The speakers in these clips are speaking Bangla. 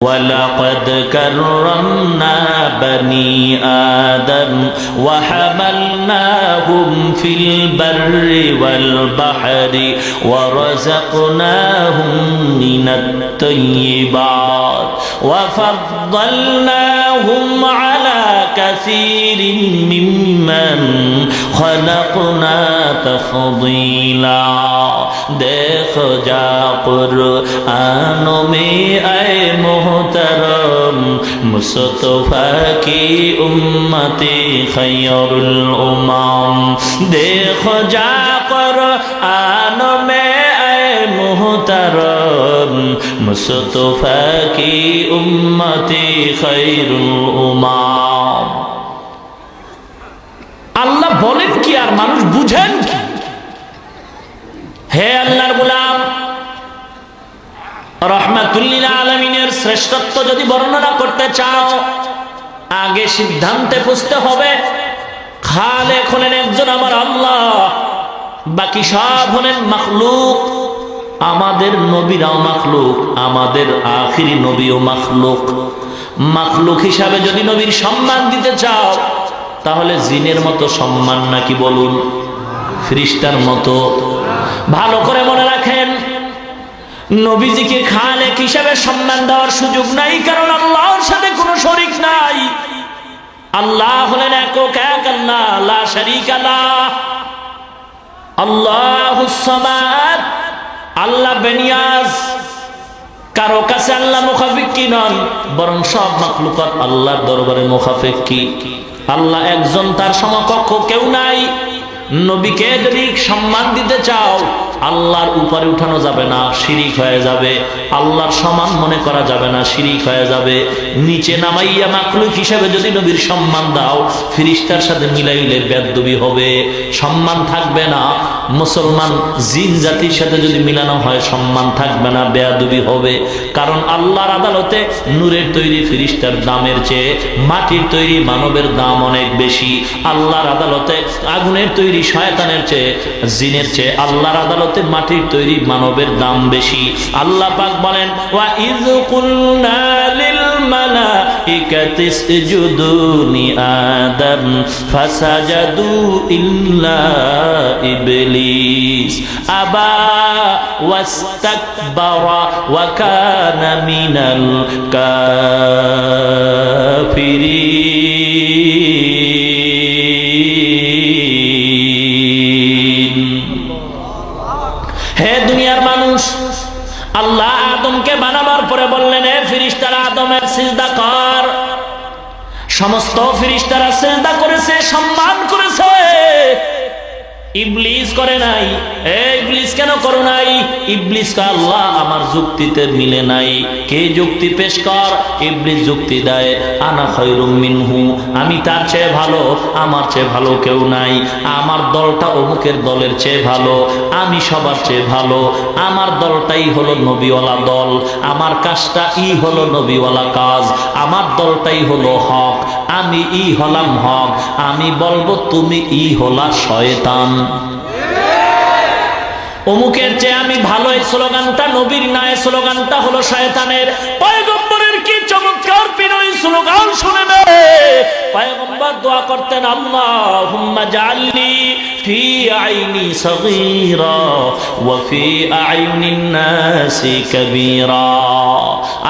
وَلَقَدْ كَرَّمْنَا بَنِي آدَمَ وَحَمَلْنَاهُمْ فِي الْبَرِّ وَالْبَحْرِ وَرَزَقْنَاهُمْ مِنَ الطَّيِّبَاتِ وَفَضَّلْنَاهُمْ عَلَى كَثِيرٍ مِّمَّنْ خَلَقْنَا تَفْضِيلًا। देखो जा कुरानों में ऐ मोहतरम मुस्तफा की उम्मती खैरुल उम्म। देखो जा कुरानों में ऐ मोहतरम मुस्तफा की उम्मती खैरुल उम्म। আল্লাহ বলেন কি আর মানুষ বুঝেন কি? হে আল্লাহর গোলাম, রাহমাতুল লিল আলামিনের শ্রেষ্ঠত্ব যদি বর্ণনা করতে চাও, আগে সিদ্ধান্তে বুঝতে হবে খালেক হলেন একজন আমার আল্লাহ, বাকি সব হলেন মাখলুক। আমাদের নবীরাও মাখলুক, আমাদের আখিরি নবীও মাখলুক। মাখলুক হিসাবে যদি নবীর সম্মান দিতে চাও, তাহলে জিনের মতো সম্মান নাকি বলুন, ফেরেশতার মতো? ভালো করে মনে রাখেন, নবীজিকে খালেক হিসাবে সম্মান দেওয়ার সুযোগ নাই, কারণ আল্লাহর সাথে কোনো শরীক নাই। আল্লাহ হলেন একক এক আল্লাহ, লা শারীকা লাহ। আল্লাহুস সামাদ, আল্লাহ বেনিয়াজ। কারো কাছে আল্লাহ মুখাফিকি নন, বরং সব মাখলুকাত আল্লাহর দরবারে মুখাফিকি। আল্লাহ একজন, তার সমকক্ষ কেউ নাই। নবীকে যদি সম্মান দিতে চাও, আল্লাহর উপরে উঠানো যাবে না, শিরিক হয়ে যাবে। আল্লাহর সমান মনে করা যাবে না, শিরিক হয়ে যাবে। নিচে নামাইয়া মাখলুক হিসেবে যদি নবীর সম্মান দাও, ফেরেশতার সাথে মিলাইলে বেয়াদবি হবে, সম্মান থাকবে না। মুসলমান জিন জাতির সাথে যদি মিলানো হয়, সম্মান থাকবে না, বেয়াদবি হবে। কারণ আল্লাহর আদালতে নূরের তৈরি ফেরেশতার দামের চেয়ে মাটির তৈরি মানবের দাম অনেক বেশি। আল্লাহর আদালতে আগুনের তৈরি শয়তানের চেয়ে, জিনের চেয়ে আল্লাহর আদালতে মাটির তৈরি মানবের দাম বেশি। আল্লাহ পাক বলেন, ওয়া ইয কুলনা লিল মালাইকাতি ইসজুদু লি আদম ফাসাজাদু ইল্লা ইবলিস আবা ওয়াস্তাকবারা ওয়া কানা মিনাল কাফিরিন। হে দুনিয়ার মানুষ, আল্লাহ আদমকে বানাবার পরে বললেন, হে ফেরেশতারা আদমের সিজদা কর। সমস্ত ফেরেশতারা সিজদা করেছে, সম্মান করেছে। ইবলিস করে নাই। ইবলিস কেন করো নাই? ইবলিস কা আল্লাহ আমার যুক্তিতে মিলে নাই। কে যুক্তি পেশ কর? ইবলিস যুক্তি দেয়, আনা খায়রুম মিনহু, আমি তার চেয়ে ভালো, আমার চেয়ে ভালো কেউ নাই। আমার দলটা অমুকের দলের চেয়ে ভালো, আমি সবার চেয়ে ভালো। আমার দলটাই হলো নবীওয়ালা দল, আমার কাজটা হলো নবীওয়ালা কাজ। আমার দলটাই হলো হক, আমি হলাম হক। আমি বলবো তুমি হলা শয়তান। অমুকের চেয়ে আমি ভালো, এই স্লোগানটা নবীর না, এই স্লোগানটা হলো শয়তানের। পয়গম্বরের কি চমৎকার বিনয়ী স্লোগান শুনে নে। পয়গম্বর দোয়া করতেন, আল্লাহুম্মা জাআলনি ফি আইনি সগীরা ওয়া ফি আইনিন নাসি কাবীরা।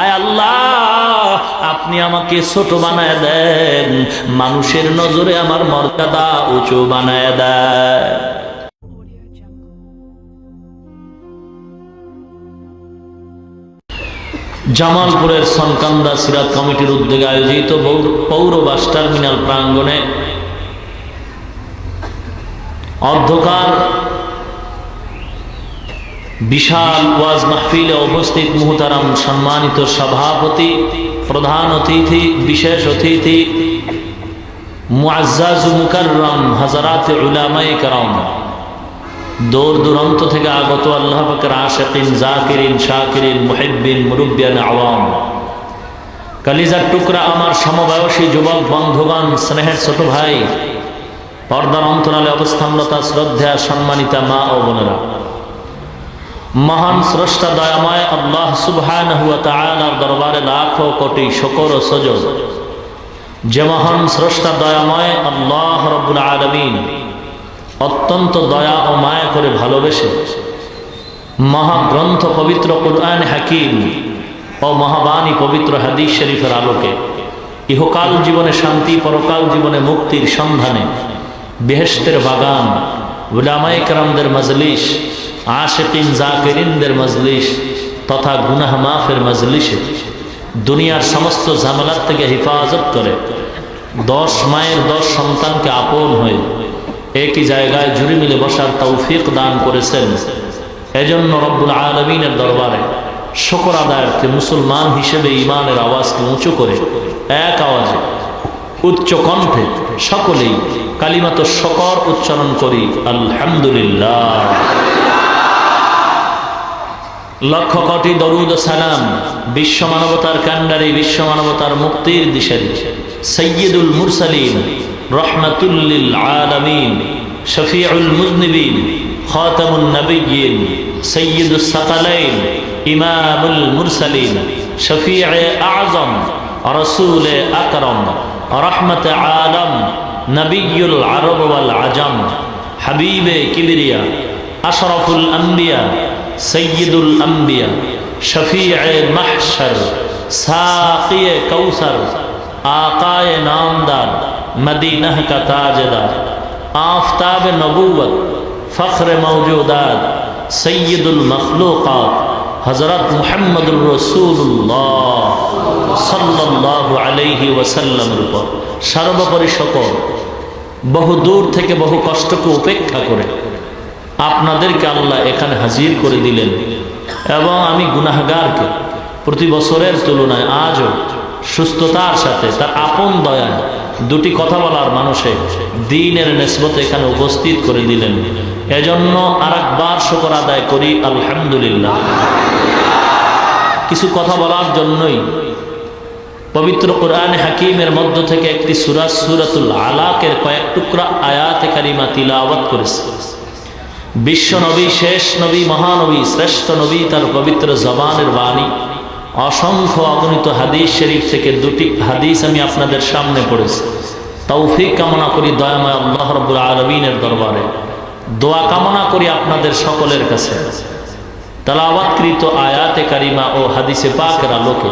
আয় আল্লাহ, আপনি আমাকে ছোট বানায় দেন, মানুষের নজরে আমার মর্যাদা উঁচু বানায় দেন। জামালপুরের সনকান্দা সিরাত কমিটির উদ্যোগে আয়োজিত পৌর বাস টার্মিনাল প্রাঙ্গণে অর্ধকার বিশাল ওয়াজ মাহফিলে উপস্থিত মুহতারাম সম্মানিত সভাপতি, প্রধান অতিথি, বিশেষ অতিথি, মুআজ্জাজ মুকাররম হযরত উলামায়ে কেরাম, দূর দূরান্ত থেকে আগত আল্লাহ পাকের আশিকিন, জাকিরিন, শাকিরিন, মুহিব্বিন, মুরব্বিয়ান আওয়াম, কলিজার টুকরা আমার সমবয়সী যুবক বন্ধুগণ, স্নেহের ছোট ভাই, পর্দার অন্তরালে অবস্থানরতা শ্রদ্ধা সম্মানিতা মা ও বোনেরা, মহান স্রষ্টা দয়াময় আল্লাহ সুবহানাহু ওয়া তাআলার দরবারে লাখো কোটি শুকর ও সুজুদ, যে মহান স্রষ্টা দয়াময় আল্লাহ রাব্বুল আলামিন অত্যন্ত দয়া ও মায়া করে ভালোবেসে মহাগ্রন্থ পবিত্র কুরআন হাকিম ও মহাবাণী পবিত্র হাদিস শরীফের আলোকে ইহকাল জীবনে শান্তি, পরকাল জীবনে মুক্তির সন্ধানে বেহেশতের বাগান, উলামায়ে কেরামদের মজলিস, আশিকিন জাকিরিনদের মজলিস তথা গুনাহ মাফের মজলিসে দুনিয়ার সমস্ত ঝামেলার থেকে হেফাজত করে 10 মায়ের 10 সন্তানকে আপন হয়ে একই জায়গায় জুড়ে মিলে বসার তৌফিক দান করেছেন। এজন্য রব্বুল আলামিনের দরবারে শুকর আদায়ার্থে মুসলমান হিসেবে ইমানের আওয়াজকে উঁচু করে এক আওয়াজে উচ্চ কণ্ঠে সকলেই কালিমাত শুকর উচ্চারণ করি, আলহামদুলিল্লাহ। লক্ষ কোটি দরুদ ও সালাম বিশ্ব মানবতার কান্ডারি, বিশ্ব মানবতার মুক্তির দিশারি সাইয়্যিদুল মুরসালিন, রাহমাতুল লিল আলামিন, শফিউল মুযনিবিন, খাতামুন নবিয়্যিন, সাইয়্যিদুস সাকালাইন, ইমামুল মুরসালিন, শফিয়ে আযম, রাসূলে আকরাম, রহমতে আলম, নবিয়্যুল আরব ওয়াল আজম, হাবিবে কিবরিয়া, আশরাফুল আম্বিয়া, সৈয়দুল আম্বিয়া, শফিয়ে মাহশর, সাকিয়ে কৌসর, আকায়ে নামদার, মদীনাহ কা তাজদার, आफताब नबूवत, फ़ख्र मौजूदात, सैयदुल मखलूक़ात, हज़रत मुहम्मदुर रसूलुल्लाह सल्लल्लाहु अलैहि वसल्लम উপর সর্বোপরি সকল বহু দূর থেকে বহু কষ্টকে উপেক্ষা করে আপনাদেরকে আল্লাহ এখানে হাজির করে দিলেন এবং আমি গুনাহগারকে প্রতি বছরের তুলনায় আজও সুস্থতার সাথে তার আপন দয়ায় দুটি কথা বলার মানুষে দ্বীনের নিসবতে এখানে উপস্থিত করে দিলেন। এজন্য আরেকবার শুকর আদায় করি, আলহামদুলিল্লাহ। কিছু কথা বলার জন্যই পবিত্র কুরআন হাকিমের মধ্য থেকে একটি সূরা সূরাতুল আলাকের কয়েক টুকরা আয়াতে কারিমা তিলাওয়াত করেছে। বিশ্ব নবী, শেষ নবী, মহানবী, শ্রেষ্ঠ নবী, তার পবিত্র জবানের বাণী অসংখ্য অগণিত হাদিস শরীফ থেকে দুটি হাদিস আমি আপনাদের সামনে পড়েছি। তৌফিক কামনা করি দয়াময় আল্লাহ রাব্বুল আলামিনের দরবারে, দোয়া কামনা করি আপনাদের সকলের কাছে তেলাওয়াতকৃত আয়াতে কারিমা ও হাদিসে পাকের আলোকে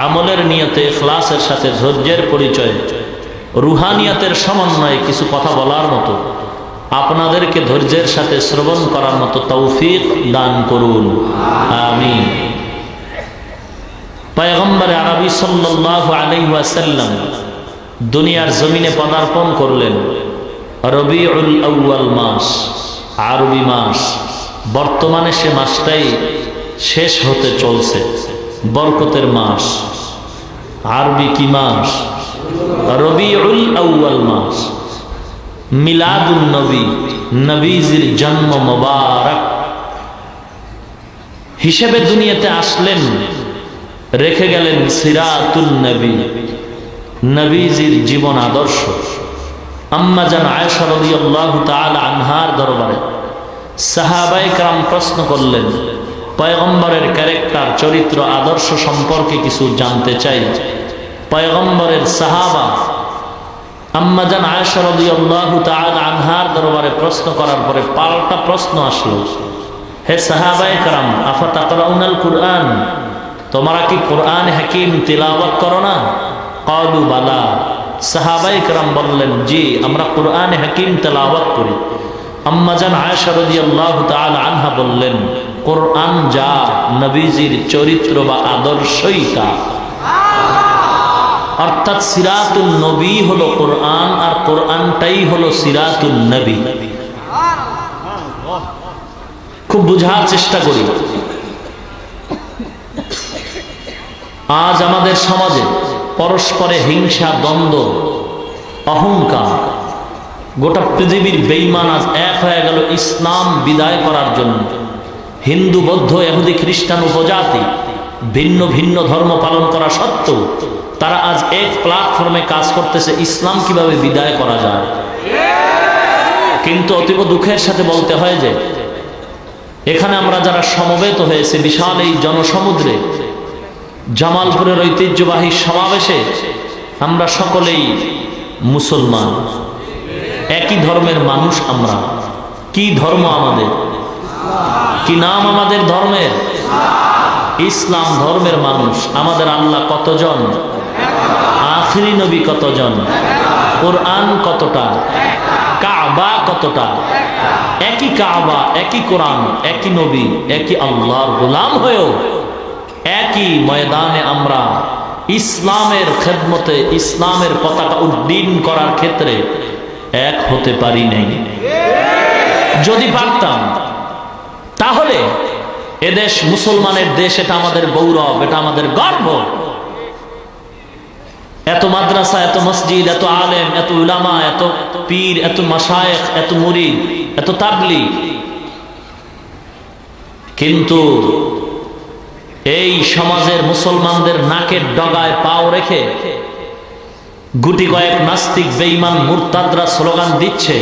আমলের নিয়তে, ইখলাসের সাথে ধৈর্যের পরিচয়, রুহানিয়াতের সমন্বয়ে কিছু কথা বলার মতো, আপনাদেরকে ধৈর্যের সাথে শ্রবণ করার মতো তৌফিক দান করুন, আমিন। পয়গম্বর আরবি সাল্লাল্লাহু আলাইহি ওয়াসাল্লাম দুনিয়ার জমিনে পদার্পণ করলেন রবিউল আউয়াল মাস, আরবি মাস। বর্তমানে সে মাসটাই শেষ হতে চলছে, বরকতের মাস। আরবি কি মাস? রবিউল আউয়াল মাস। মিলাদুন নবী, নবীজির জন্ম মোবারক হিসেবে দুনিয়াতে আসলেন, রেখে গেলেন সিরাতুন নবী, নবীজির জীবন আদর্শ। আম্মা জান আয়েশা রাদিয়াল্লাহু তাআলা আনহার দরবারে সাহাবায়ে কেরাম প্রশ্ন করলেন, পয়গম্বরের ক্যারেক্টার, চরিত্র, আদর্শ সম্পর্কে কিছু জানতে চাই। পয়গম্বরের সাহাবা আম্মা জান আয়েশা রাদিয়াল্লাহু তাআলা আনহার দরবারে প্রশ্ন করার পরে পাল্টা প্রশ্ন আসলো, হে সাহাবায়ে কেরাম, আফা তাকরাউনাল কুরআন, তোমরা কি কোরআন হাকিম তিলাওয়াত করো না? ক্বালু বালা, সাহাবায়ে কেরাম বললেন, জি, আমরা কোরআন হাকিম তিলাওয়াত করি। আম্মা জান আয়েশা রাদিয়াল্লাহু তাআলা আনহা বললেন, কোরআন যা, নবীজির চরিত্র বা আদর্শই তা। অর্থাৎ সিরাতুন নবী হলো কোরআন, আর কোরআনটাই হলো সিরাতুন নবী। খুব বুঝার চেষ্টা করি। আজ আমাদের সমাজে পরস্পরে হিংসা, দ্বন্দ্ব, অহংকার, গোটা পৃথিবীর বেঈমান আজ এক হয়ে গেল ইসলাম বিদায় করার জন্য। হিন্দু, বৌদ্ধ, ইহুদি, খ্রিস্টান, উপজাতি ভিন্ন ভিন্ন ধর্ম পালন করা সত্ত্বেও তারা আজ এক প্ল্যাটফর্মে কাজ করতেছে, ইসলাম কিভাবে বিদায় করা যায়। কিন্তু অতীব দুঃখের সাথে বলতে হয় যে এখানে আমরা যারা সমবেত হয়েছে বিশাল এই জনসমুদ্রে, জামালপুরের ঐতিহ্যবাহী সমাবেশে, আমরা সকলেই মুসলমান, একই ধর্মের মানুষ। আমরা কি ধর্ম আমাদের? কি নাম আমাদের ধর্মের? ইসলাম ধর্মের মানুষ। আমাদের আল্লাহ কতজন? আখিরি নবী কতজন? কোরআন কতটা? কাবা কতটা? একই কাবা, একই কোরআন, একই নবী, একই আল্লাহর গোলাম হয়েও একই ময়দানে আমরা ইসলামের খেদমতে, ইসলামের পতাকা উড্ডীন করার ক্ষেত্রে এক হতে পারি নাই। যদি পারতাম তাহলে এদেশ মুসলমানের দেশ, এটা আমাদের গৌরব, এটা আমাদের গর্ব। এত মাদ্রাসা, এত মসজিদ, এত আলেম, এত উলামা, এত পীর, এত মাশায়েখ, এত মুরিদ, এত তাবলীগ, কিন্তু এই সমাজের মুসলমানদের নাকের ডগায় পাও রেখে গুটি কয়েক নাস্তিক বেঈমান মুরতাদরা স্লোগান দিচ্ছে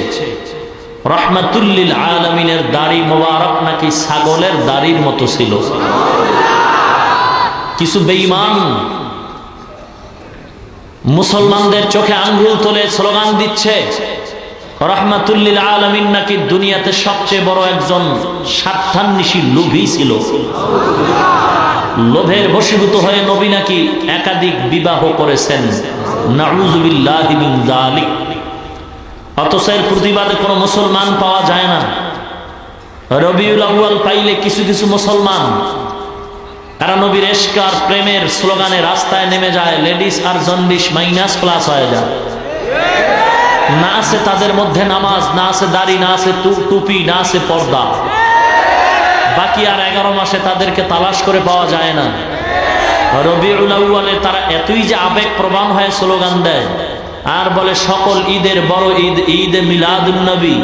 রাহমাতুল্লিল আলামিনের দাড়ি মোবারক নাকি ছাগলের দাড়ির মতো ছিল। কিছু বেঈমান মুসলমানদের চোখে আঙ্গুল তুলে স্লোগান দিচ্ছে রাহমাতুল্লিল আলামিন নাকি দুনিয়াতে সবচেয়ে বড় একজন স্বার্থান্বেষী লোভী ছিল। লোভের বশীভূত হয়ে নবী নাকি একাধিক বিবাহ করেছেন। নাউযুবিল্লাহি মিন যালিক। অথচ এর প্রতিবাদে কোনো মুসলমান পাওয়া যায় না। রবিউল আউয়াল পাইলে কিছু কিছু মুসলমান, তারা নবীর ইশক আর প্রেমের স্লোগানে রাস্তায় নেমে যায়, লেডিস আর জন্ডিস মাইনাস প্লাস হয়ে যায়। না আছে তাদের মধ্যে নামাজ, না আছে দাড়ি, না আছে টুপি, না আছে পর্দা। বাকি আর 11 মাসে তাদেরকে তালাশ করে পাওয়া যায় না। রবিউল আউয়ালে তারা এতই যে আবেগ প্রবণ হয়ে স্লোগান দেয় আর বলে সকল ঈদের বড় ঈদ ঈদে মিলাদুন নবী।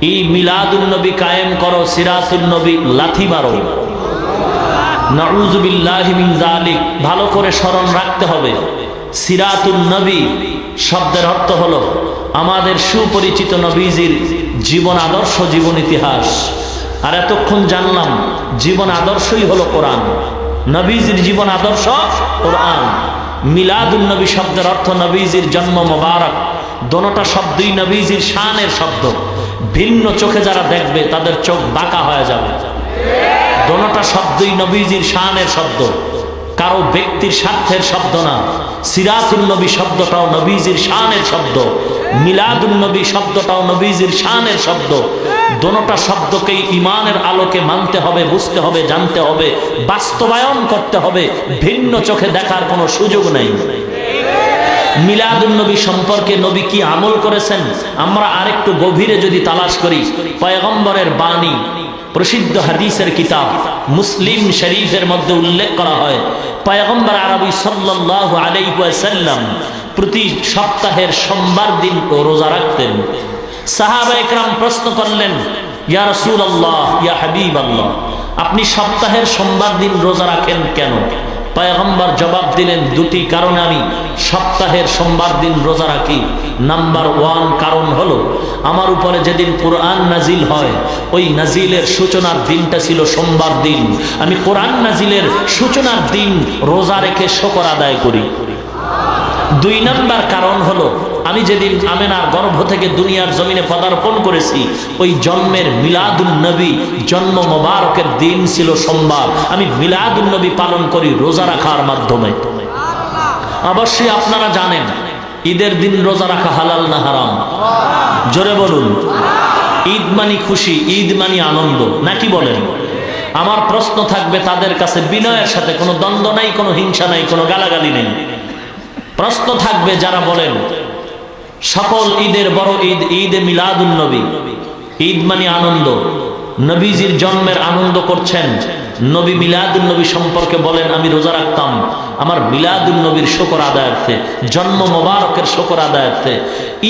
এই মিলাদুন নবী কায়েম করো, সিরাতুন নবী লাথি মারো। নাউযুবিল্লাহি মিন যালিক। ভালো করে স্মরণ রাখতে হবে, সিরাতুন নবী শব্দের অর্থ হলো আমাদের সুপরিচিত নবীজির জীবন আদর্শ, জীবন ইতিহাস। আর এতক্ষণ জানলাম জীবন আদর্শই হলো কোরআন। নবীজির জীবন আদর্শ কোরআন। মিলাদুন নবী শব্দের অর্থ নবীজির জন্ম মোবারক। দোনোটা শব্দই নবীজির শানের শব্দ। ভিন্ন চোখে যারা দেখবে তাদের চোখ বাঁকা হয়ে যাবে। দোনোটা শব্দই নবীজির শানের শব্দ, কারো ব্যক্তির স্বার্থের শব্দ না। সিরাতুন নবী শব্দটাও নবীজির শানের শব্দ, মিলাদুন নবী শব্দটাও নবীজির শানের শব্দ। দোনোটা শব্দকেই ঈমানের আলোকে মানতে হবে, বুঝতে হবে, জানতে হবে, বাস্তবায়ন করতে হবে। ভিন্ন চোখে দেখার কোনো সুযোগ নেই। মিলাদুন নবী সম্পর্কে নবী কি আমল করেছেন আমরা আরেকটু গভীরে যদি তালাশ করি, পয়গম্বরের বাণী, প্রসিদ্ধ হাদিসের কিতাব মুসলিম শরীফের মধ্যে উল্লেখ করা হয় পয়গম্বর আরবি সাল্লাল্লাহু আলাইহি ওয়াসাল্লাম প্রতি সপ্তাহের সোমবার দিন রোজা রাখতেন। সাহাবায়ে কেরাম প্রশ্ন করলেন, ইয়া রাসূলুল্লাহ, ইয়া হাবিবাল্লাহ, আপনি সপ্তাহের সোমবার দিন রোজা রাখেন কেন? পয়গম্বর জবাব দিলেন, দুটি কারণে আমি সপ্তাহের সোমবার দিন রোজা রাখি। নাম্বার 1 কারণ হলো আমার উপরে যেদিন কোরআন নাজিল হয় ওই নাজিলের সূচনার দিনটা ছিল সোমবার দিন। আমি কোরআন নাজিলের সূচনার দিন রোজা রেখে শুকর আদায় করি। 2 নাম্বার কারণ হলো আমি যেদিন আমেনার গর্ভ থেকে দুনিয়ার জমিনে পদার্পণ করেছি ওই জন্মের মিলাদুন নবী, জন্ম মোবারকের দিন ছিল সোমবার। আমি মিলাদুন নবী পালন করি রোজা রাখার মাধ্যমে। অবশ্যই আপনারা জানেন ঈদের দিন রোজা রাখা হালাল না হারাম? জোরে বলুন। ঈদ মানি খুশি, ঈদ মানি আনন্দ, নাকি বলেন? আমার প্রশ্ন থাকবে তাদের কাছে বিনয়ের সাথে, কোনো দ্বন্দ্ব নাই, কোনো হিংসা নাই, কোনো গালাগালি নেই। প্রশ্ন থাকবে যারা বলেন সকল ঈদের বড় ঈদ ঈদে মিলাদুন নবী, ঈদ মানে আনন্দ, নবীজির জন্মের আনন্দ করছেন, নবী মিলাদুন নবী সম্পর্কে বলেন আমি রোজা রাখতাম আমার মিলাদুন নবীর শুকর আদায়ার্থে, জন্ম মোবারকের শুকর আদায়ার্থে।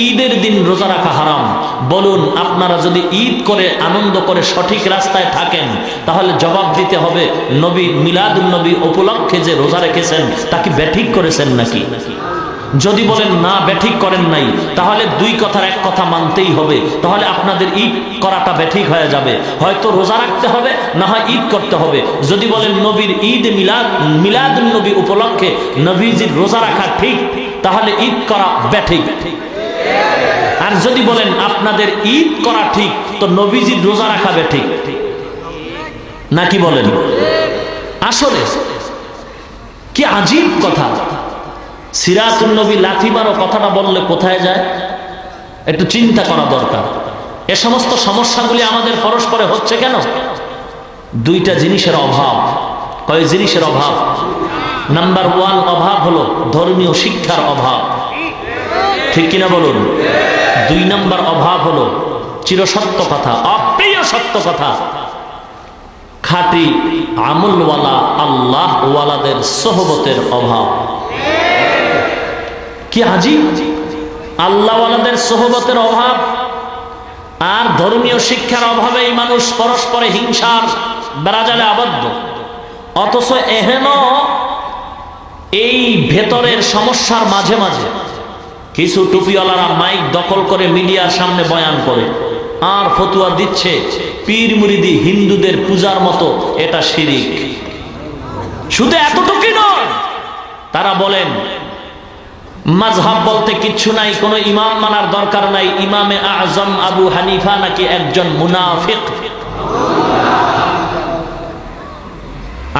ঈদের দিন রোজা রাখা হারাম। বলুন, আপনারা যদি ঈদ করে আনন্দ করে সঠিক রাস্তায় থাকেন তাহলে জবাব দিতে হবে নবী মিলাদুন নবী উপলক্ষে যে রোজা রেখেছেন তা কি ব্যাঠিক করেছেন নাকি? যদি বলেন না বেঠিক করেন নাই, তাহলে দুই কথার এক কথা মানতেই হবে। তাহলে আপনাদের ঈদ করাটা বেঠিক হয়ে যাবে, হয়তো রোজা রাখতে হবে, না হয় ঈদ করতে হবে। যদি বলেন নবীর ঈদ মিলাদুন নবী উপলক্ষে নবীজির রোজা রাখা ঠিক, তাহলে ঈদ করা বেঠিক। আর যদি বলেন আপনাদের ঈদ করা ঠিক, তো নবীজির রোজা রাখা বেঠিক, নাকি বলেন? আসলে কি আজীব কথা। সিরাতুন নবী লাথি মারো কথাটা বললে কোথায় যায়, একটু চিন্তা করা দরকার। এ সমস্ত সমস্যাগুলি আমাদের পরস্পরে হচ্ছে কেন? দুইটা জিনিসের অভাব। কয় জিনিসের অভাব? নাম্বার 1 অভাব হলো ধর্মীয় শিক্ষার অভাব, ঠিক কিনা বলুন? 2 নাম্বার অভাব হলো চিরসত্য কথা, অপ্রিয় সত্য কথা, খাঁটি আমলওয়ালা আল্লাহ ওয়ালাদের সোহবতের অভাব। কি আজীব, আল্লাহ ওয়ালাদের সোহবতের অভাব আর ধর্মীয় শিক্ষার অভাবেই মানুষ পরস্পরে হিংসার বেড়াজালে আবদ্ধ। অথচ এহেন এই ভেতরের সমস্যার মাঝে মাঝে কিছু টুপিওয়ালারা মাইক দখল করে মিডিয়ার সামনে বয়ান করে আর ফতুয়া দিচ্ছে পীর মুরিদি হিন্দুদের পূজার মতো, এটা শিরিক। শুধু এতটুকুই নয়, তারা বলেন মাযহাব বলতে কিচ্ছু নাই, কোনো ইমাম মানার দরকার নাই, ইমামে আজম আবু হানিফা নাকি একজন মুনাফিক।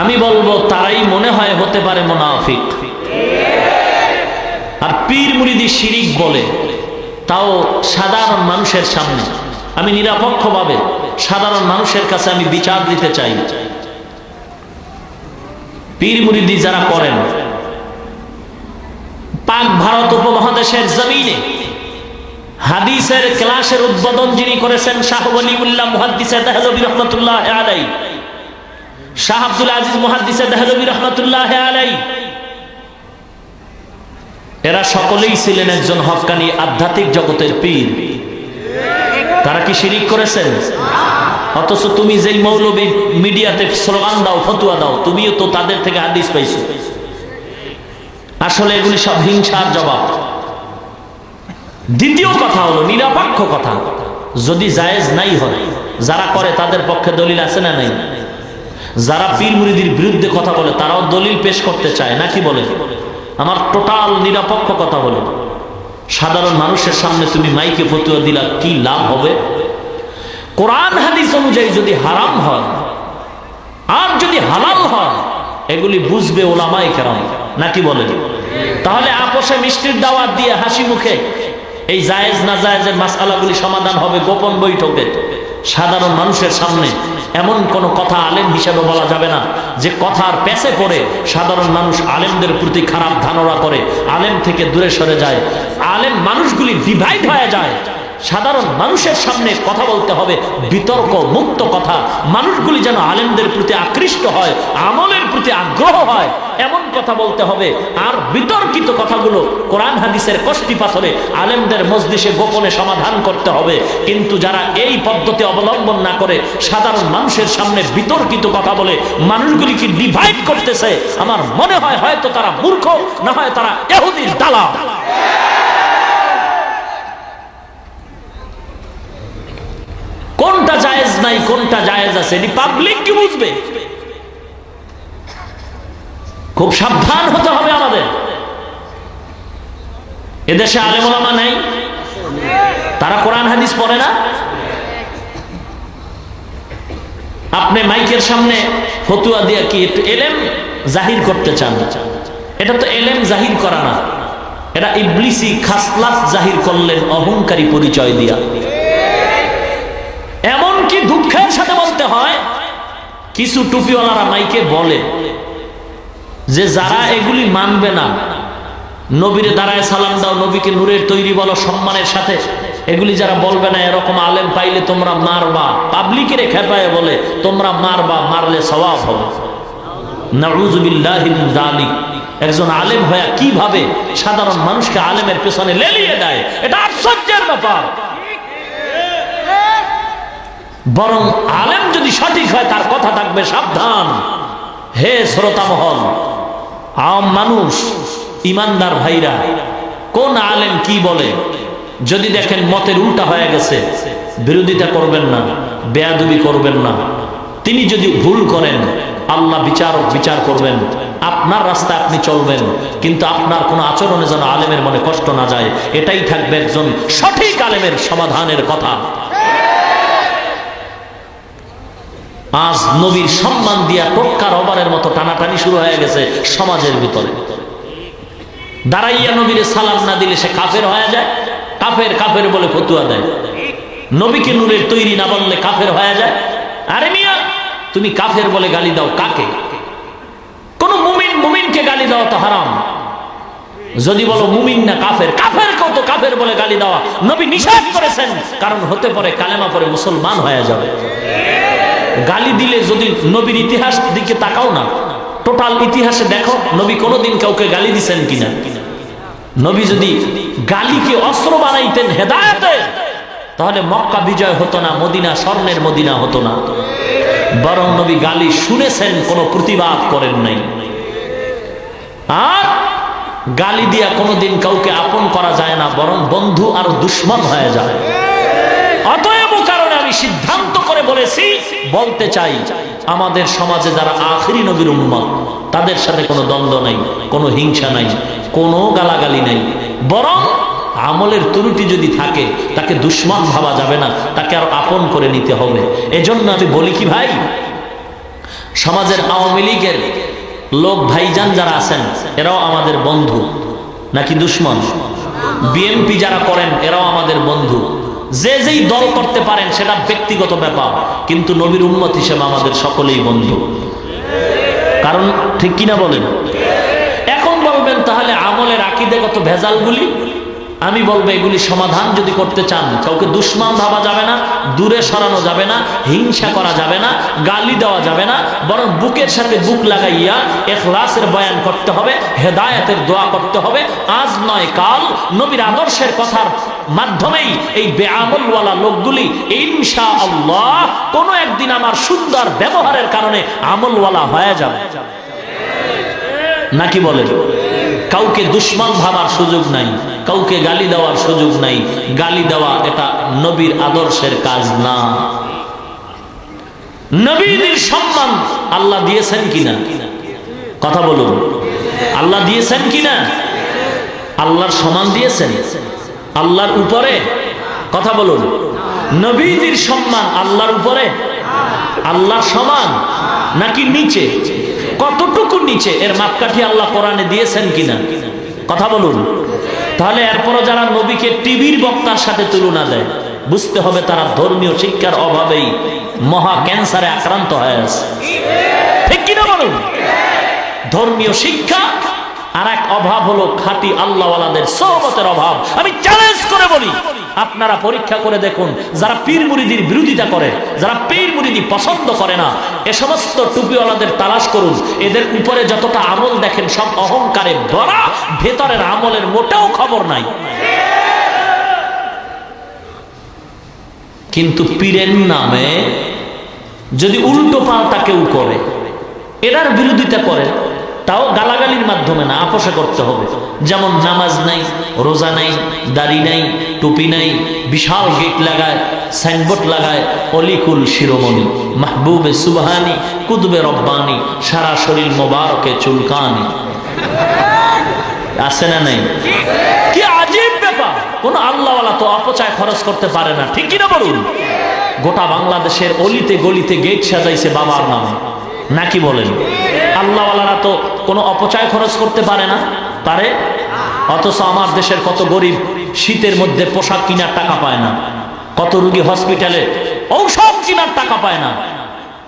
আমি বলবো তারাই মনে হয় হতে পারে মুনাফিক। আর পীর মুরিদি শিরিক বলে, তাও সাধারণ মানুষের সামনে। আমি নিরপেক্ষভাবে সাধারণ মানুষের কাছে আমি বিচার দিতে চাই। পীর মুরিদি যারা করেন, পাক ভারত উপমহাদেশের জমিনে হাদিসের ক্লাসের উদ্বোধন যিনি করেছেন শাহ ওয়ালিউল্লাহ মুহাদ্দিস দেহলভী রহমাতুল্লাহ আলাইহি, শাহ আব্দুল আজিজ মুহাদ্দিস দেহলভী রহমাতুল্লাহ আলাইহি, এরা সকলেই ছিলেন একজন হক্কানি আধ্যাত্মিক জগতের পীর। তারা কি শিরিক করেছেন? অথচ তুমি যেই মৌলবী মিডিয়াতে স্লোগান দাও, ফতুয়া দাও, তুমিও তো তাদের থেকে হাদিস পাইছো। আসলে এগুলি সব হিংসার জবাব। দ্বিতীয় কথা হলো নিরপেক্ষ কথা, যদি জায়েজ নাই হয়, যারা করে তাদের পক্ষে দলিল আছে না নাই? যারা পীর মুরিদির বিরুদ্ধে কথা বলে তারাও দলিল পেশ করতে চায়, নাকি বলে? আমার টোটাল নিরপেক্ষ কথা হলো, সাধারণ মানুষের সামনে তুমি মাইকে ফতুয়া দিলা, কি লাভ হবে? কোরআন হাদিস অনুযায়ী যদি হারাম হয় আর যদি হালাল হয়, এগুলি বুঝবে ওলামায়ে কেরাম, নাকি বলেন? তাহলে আপোষে মিষ্টির দাওয়াত দিয়ে হাসি মুখে এই জায়েজ না জায়েজের মাসআলাগুলি সমাধান হবে গোপন বৈঠকে। সাধারণ মানুষের সামনে এমন কোন কথা আলেম হিসেবে বলা যাবে না যে কথার পেছে পড়ে সাধারণ মানুষ আলেমদের প্রতি খারাপ ধারণা করে, আলেম থেকে দূরে সরে যায়, আলেম মানুষগুলি ডিভাইড হয়ে যায়। সাধারণ মানুষের সামনে কথা বলতে হবে বিতর্ক মুক্ত কথা, মানুষগুলি যেন আলেমদের প্রতি আকৃষ্ট হয়, আমলের প্রতি আগ্রহ হয়, এমন কথা বলতে হবে। আর বিতর্কিত কথাগুলো কোরআন হাদিসের কষ্টি পাথরে আলেমদের মজলিসে গোপনে সমাধান করতে হবে। কিন্তু যারা এই পদ্ধতি অবলম্বন না করে সাধারণ মানুষের সামনে বিতর্কিত কথা বলে মানুষগুলিকে ডিভাইড করতেছে, আমার মনে হয় হয়তো তারা মূর্খ, না হয় তারা ইহুদির দালাল। কোনটা জায়েজ নাই, কোনটা জায়েজ আছে, এটি পাবলিক কি বুঝবে? খুব সাবধান হতে হবে আমাদের। এদেশে আলেম ওলামা নাই, তারা কোরআন হাদিস পড়ে না। আপনি মাইকের সামনে ফতুয়া দিয়ে কি এলেম জাহির করতে চান? এটা তো এলেম জাহির করা না, এটা ইবলিসি খাসলাত জাহির করলেন অহংকারী পরিচয় দিয়া। এমনকি দুঃখের সাথে বলতে হয়, কিছু টুপিওয়ালারা মাইকে বলে যে যারা এগুলি মানবে না, নবীরে দাঁড়ায় সালাম দাও, নবীকে নূরের তৈরি বলো সম্মানের সাথে, এগুলি যারা বলবে না, এরকম আলেম পাইলে তোমরা মারবা, পাবলিকের খেপায় বলে তোমরা মারবা, মারলে সওয়াব হবে। নাউযুবিল্লাহি মিন যালিক। একজন আলেম হয়ে কিভাবে সাধারণ মানুষকে আলেমের পেছনে লেলিয়ে দেয়, এটা আশ্চর্যের ব্যাপার। বরং আলেম যদি সঠিক হয় তার কথা থাকবে সাবধান। হে শ্রোতা মহল, আম মানুষ, ইমানদার ভাইরা, কোন আলেম কি বলে, যদি দেখেন মতের উল্টা হয়ে গেছে, বিরোধিতা করবেন না, বেয়াদবি করবেন না। তিনি যদি ভুল করেন, আল্লাহ বিচার করবেন, আপনার রাস্তায় আপনি চলবেন, কিন্তু আপনার কোনো আচরণে যেন আলেমের মনে কষ্ট না যায়। এটাই থাকবে একজন সঠিক আলেমের সমাধানের কথা। আজ নবীর সম্মান দিয়া টোটকা রবারের মতো টানাটানি শুরু হয়ে গেছে সমাজের ভিতরে। দাঁড়াইয়া নবীরে সালাম না দিলে সে কাফের হয়ে যায়, কাফের বলে ফতুয়া দেয়। নবীকে নূরের তৈরি না বললে কাফের হয়ে যায়। আরে মিয়া, তুমি কাফের বলে গালি দাও কাকে? কোন মুমিনকে গালি দেওয়া তো হারাম। যদি বলো মুমিন না কাফের, কাফেরকেও তো কাফের বলে গালি দেওয়া নবী নিষেধ করেছেন, কারণ হতে পারে কালেমা পরে মুসলমান হয়ে যাবে। গালি দিলে যদি নবীর ইতিহাস দিকে তাকাও না, টোটাল ইতিহাসে দেখো নবী কোনোদিন কাউকে গালি দিছেন কিনা। নবী যদি গালিকে অস্ত্র বানাইতেন হেদায়েতে, তাহলে মক্কা বিজয় হতো না, মদিনা স্বর্ণের মদিনা হতো না। বরং নবী গালি শুনেছেন, কোনো প্রতিবাদ করেন নাই। আর গালি দিয়া কোনোদিন কাউকে আপন করা যায় না, বরং বন্ধু আর দুশ্মন হয়ে যায়। অতএব কারণে আমি সিদ্ধান্ত করে বলতে চাই, আমাদের সমাজে যারা আখিরি নবীর উম্মত, তাদের সাথে কোনো দ্বন্দ্ব নাই, কোনো হিংসা নাই, কোনো গালাগালি নাই। বরং আমলের ত্রুটি যদি থাকে তাকে দুশ্মন ভাবা যাবে না, তাকে আর আপন করে নিতে হবে। এজন্য আমি বলি কি ভাই, সমাজের আওয়ামী লীগের লোক ভাইজান যারা আছেন এরাও আমাদের বন্ধু নাকি দুশ্মন? বিএনপি যারা করেন এরাও আমাদের বন্ধু। যে যেই দল করতে পারেন সেটা ব্যক্তিগত ব্যাপার, কিন্তু নবীর উম্মত হিসেবে আমাদের সকলেই বন্ধু। কারণ ঠিক কিনা বলেন? এখন বলবেন তাহলে আমলের আকীদাগত ভেজালগুলি, আমি বলবো এগুলি সমাধান যদি করতে চান, কাউকে দুশ্মন ভাবা যাবে না, দূরে সরানো যাবে না, হিংসা করা যাবে না, গালি দেওয়া যাবে না, বরং বুকের সাথে বুক লাগাইয়া ইখলাসের বয়ান করতে হবে, হেদায়েতের দোয়া করতে হবে। আজ নয় কাল নবীর আদর্শের কথার মাধ্যমেই এই বেআমলওয়ালা লোকগুলি ইনশাআল্লাহ কোনো একদিন আমার সুন্দর ব্যবহারের কারণে আমলওয়ালা হয়ে যাবে। নাকি বলেন? কাউকে দুশ্মন ভাবার সুযোগ নাই, কাউকে গালি দেওয়ার সুযোগ নাই। গালি দেওয়া এটা নবীর আদর্শের কাজ না। নবীদের সম্মান আল্লাহ দিয়েছেন কিনা? কথা বলুন, আল্লাহ দিয়েছেন কিনা? আল্লাহর সমান দিয়েছেন? আল্লাহর উপরে? কথা বলুন, নবীদের সম্মান আল্লাহর উপরে? আল্লাহর সমান নাকি নিচে? কতটুকু নিচে এর মাপকাঠি আল্লাহ কোরআনে দিয়েছেন কিনা? কথা বলুন। তাহলে এরপরও যারা নবীকে টিভির বক্তার সাথে তুলনা দেয়, বুঝতে হবে তারা ধর্মীয় শিক্ষার অভাবেই মহা ক্যান্সারে আক্রান্ত হয়ে আছে। ঠিক কিনা বলুন? ধর্মীয় শিক্ষা আর এক অভাব হলো খাঁটি আল্লাহওয়ালাদের সোহবতের অভাব। আমি চ্যালেঞ্জ করে বলি, আপনারা পরীক্ষা করে দেখুন, যারা পীর মুরিদির বিরোধিতা করে, যারা পীর মুরিদি পছন্দ করে না, এ সমস্ত টুপিওয়ালাদের তালাশ করুন। এদের উপরে যতটা আমল দেখেন সব অহংকারে ভরা, ভেতরের আমলের মোটেও খবর নাই। কিন্তু পীরের নামে যদি উল্টো পাল্টা কেউ করে, এটার বিরোধিতা করে, তাও গালাগালির মাধ্যমে না, আপোষে করতে হবে। যেমন নামাজ নাই, রোজা নাই, দাড়ি নাই, টুপি নাই, বিশাল গেট লাগায়, সাইনবোর্ড লাগায়, অলিকুল শিরোমণি, মাহবুবে সুবহানি, কুতুবে রব্বানি, সারা শরীর মোবারকে চুলকানি। আছে না নাই? কি আজীব ব্যাপার! কোন আল্লাহওয়ালা তো অপচয় খরচ করতে পারে না। ঠিক কিনা বলুন? গোটা বাংলাদেশের অলিতে গলিতে গেট সাজাইছে বাবার নামে। নাকি বলেন? আল্লাহওয়ালারা তো কোনো অপচয় খরচ করতে পারে না, পারে? অথচ আমার দেশের কত গরিব শীতের মধ্যে পোশাক কেনার টাকা পায় না, কত রোগী হসপিটালে ঔষধ কেনার টাকা পায় না,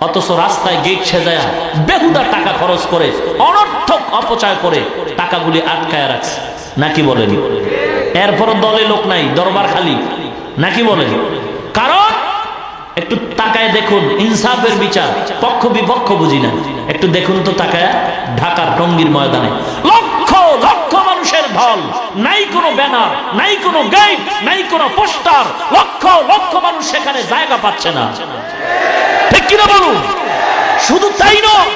অথচ রাস্তায় গেট সাজায় বেহুদা টাকা খরচ করে, অনর্থক অপচয় করে টাকাগুলি আটকায় রাখছে। নাকি বলেন? এরপর দলে লোক নাই, দরবার খালি। নাকি বলেন? কারণ একটু তাকায় দেখুন, ইনসাফের বিচার, পক্ষ বিপক্ষ বুঝি না। একটু দেখুন তো তাকায়, ঢাকার টঙ্গীর ময়দানে লক্ষ লক্ষ মানুষের ঢল, নাই কোনো ব্যানার, নাই কোনো গেট, নাই কোনো পোস্টার, লক্ষ লক্ষ মানুষ সেখানে জায়গা পাচ্ছে না। ঠিক কিনা বলুন? শুধু তাই নয়,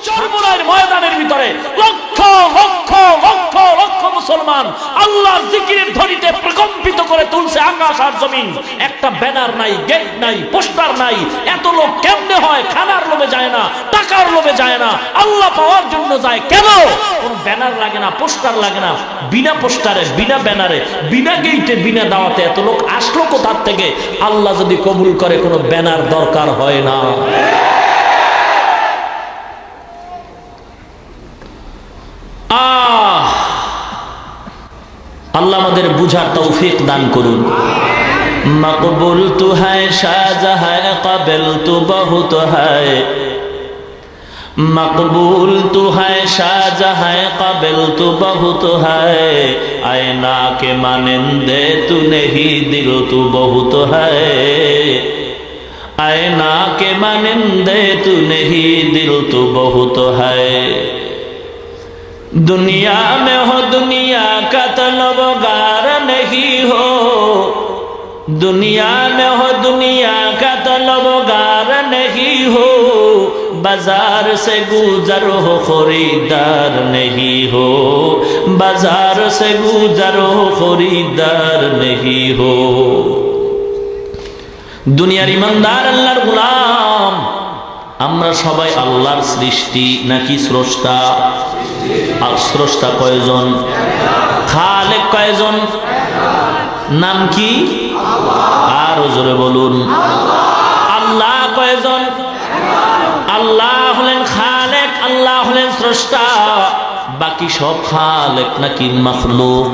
চরমোনাইয়ের ময়দানের ভিতরে লক্ষ লক্ষ লক্ষ লক্ষ মুসলমান মুসলমান আল্লাহর জিকিরের ধ্বনিতে প্রকম্পিত করে তুলছে আকাশ আর জমিন। একটা ব্যানার নাই, গেট নাই, পোস্টার নাই। এত লোক কেমনে হয়? খানার লোভে যায় না, টাকার লোভে যায় না, আল্লাহ পাওয়ার জন্য যায়। কেন? কোন ব্যানার লাগে না, পোস্টার লাগে না। বিনা পোস্টারে, বিনা ব্যানারে, বিনা গেইটে, বিনা দাওয়াতে এত লোক আসলো কোথার থেকে? আল্লাহ যদি কবুল করে কোনো ব্যানার দরকার হয় না। আল্লাহ আমাদের বুঝার তৌফিক দান করুন। মকবুল তু হ্যায় শাহজাহাঁ, কাবিল তু বহুত হ্যায়। मकबूल तू है शाहजहां, काबिल तू बहुत है। आईना के मानिंदे तू नहीं, दिल तू बहुत है। आईना के मानिंदे तू नहीं, दिल तू बहुत है। दुनिया में हो दुनिया का तलबगार नहीं हो, दुनिया में हो दुनिया का तलबगार नहीं हो। बाजार से गुजर हो खरीदार नहीं हो, बाजार से गुजर हो खरीदार नहीं हो। দুনিয়ার ইমানদার আল্লাহর গোলাম, আমরা সবাই আল্লাহর সৃষ্টি নাকি স্রষ্টা? আর স্রষ্টা কয়জন? খালেক কয়জন? নাম কি? আরো জোরে বলুন। আল্লাহ কয়জন? আল্লাহ হলেন খালেক, আল্লাহ হলেন স্রষ্টা। বাকি সব খালেক নাকি মাখলুক?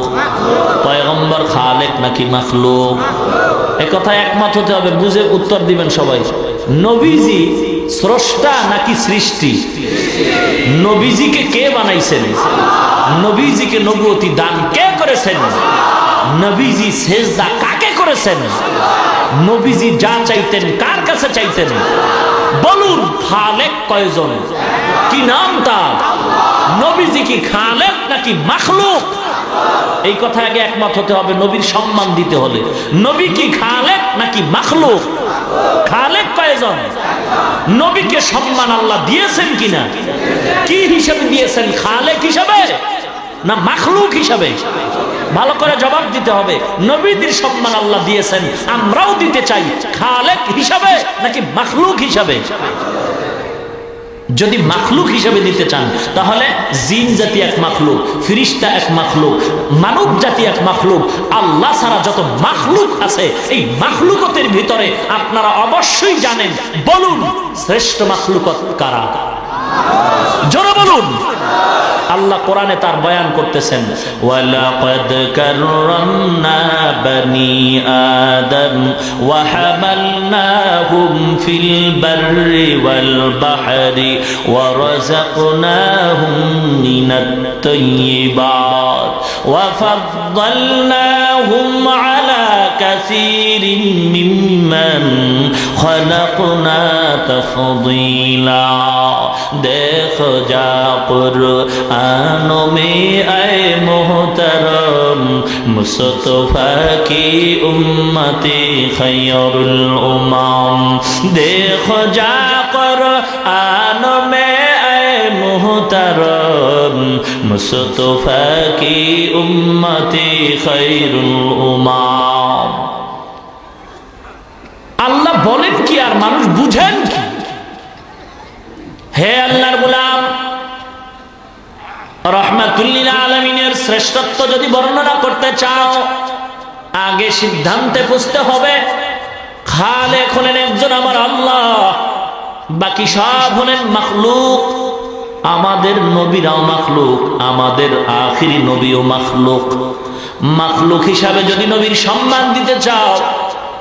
পয়গম্বর খালেক নাকি মাখলুক? এই কথা একমত হতে হবে, বুঝে উত্তর দিবেন সবাই। নবীজি স্রষ্টা নাকি সৃষ্টি? নবীজিকে কে বানাইছেন? নবীজিকে নবুয়তি দান কে করেছেন? নবীজি সেজদা কাকে করেছেন? নবীজি যা চাইতেন কার কাছে চাইতেন? বলুন, খালেক কয়জন? কি নাম তার? নবীজি কি খালেক নাকি মাখলুক? এই কথা আগে একমত হতে হবে। নবীর সম্মান দিতে হলে নবী কি খালেক নাকি মাখলুক? খালেক কয়জন? নবীকে সম্মান আল্লাহ দিয়েছেন কিনা? কি হিসাবে দিয়েছেন? খালেক হিসাবে না মাখলুক হিসাবে? ভালো করে জবাব দিতে হবে। নবীদের সম্মান আল্লাহ দিয়েছেন, আমরাও দিতে চাই। খালেক হিসাবে নাকি মাখলুক হিসাবে? যদি মাখলুক হিসাবে দিতে চান তাহলে জিন জাতি এক মাখলুক, ফিরিস্তা এক মাখলুক, মানব জাতি এক মাখলুক। আল্লাহ ছাড়া যত মাখলুক আছে এই মাখলুকতের ভিতরে আপনারা অবশ্যই জানেন। বলুন, শ্রেষ্ঠ মাখলুকত কারা? জোরে বলুন। আল্লাহ কোরআনে তার বয়ান করতেছেন, ওয়ালাকাদ কাররামনা বনি আদম ওয়া হামালনাহুম ফিল বাররি ওয়াল বাহরি ওয়া রাযাকনাহুম মিনাত তাইয়্যিবাত ওয়া ফাদ্দালনাহুম আলা কাসীরিন মিম্মান খালাকনা তাফদীলা। দেখো যা कुरानों में आए मोहतरम, मुस्तफा की उम्मती खैरुल उम्म। देखो जा कुरानों में आए मोहतरम, मुस्तफा की उम्मती खैरुल उम्म। আল্লাহ বলেন কি আর মানুষ বুঝেন কি? হে আল্লাহর গোলাম, রহমাতুল লিল আলামিনের শ্রেষ্ঠত্ব যদি বর্ণনা করতে চাও আগে সিদ্ধান্তে বুঝতে হবে খালেক হলেন একজন আমার আল্লাহ, বাকি সব হলেন মাখলুক। আমাদের নবীরাও মাখলুক, আমাদের আখিরি নবীও মাখলুক। মাখলুক হিসাবে যদি নবীর সম্মান দিতে চাও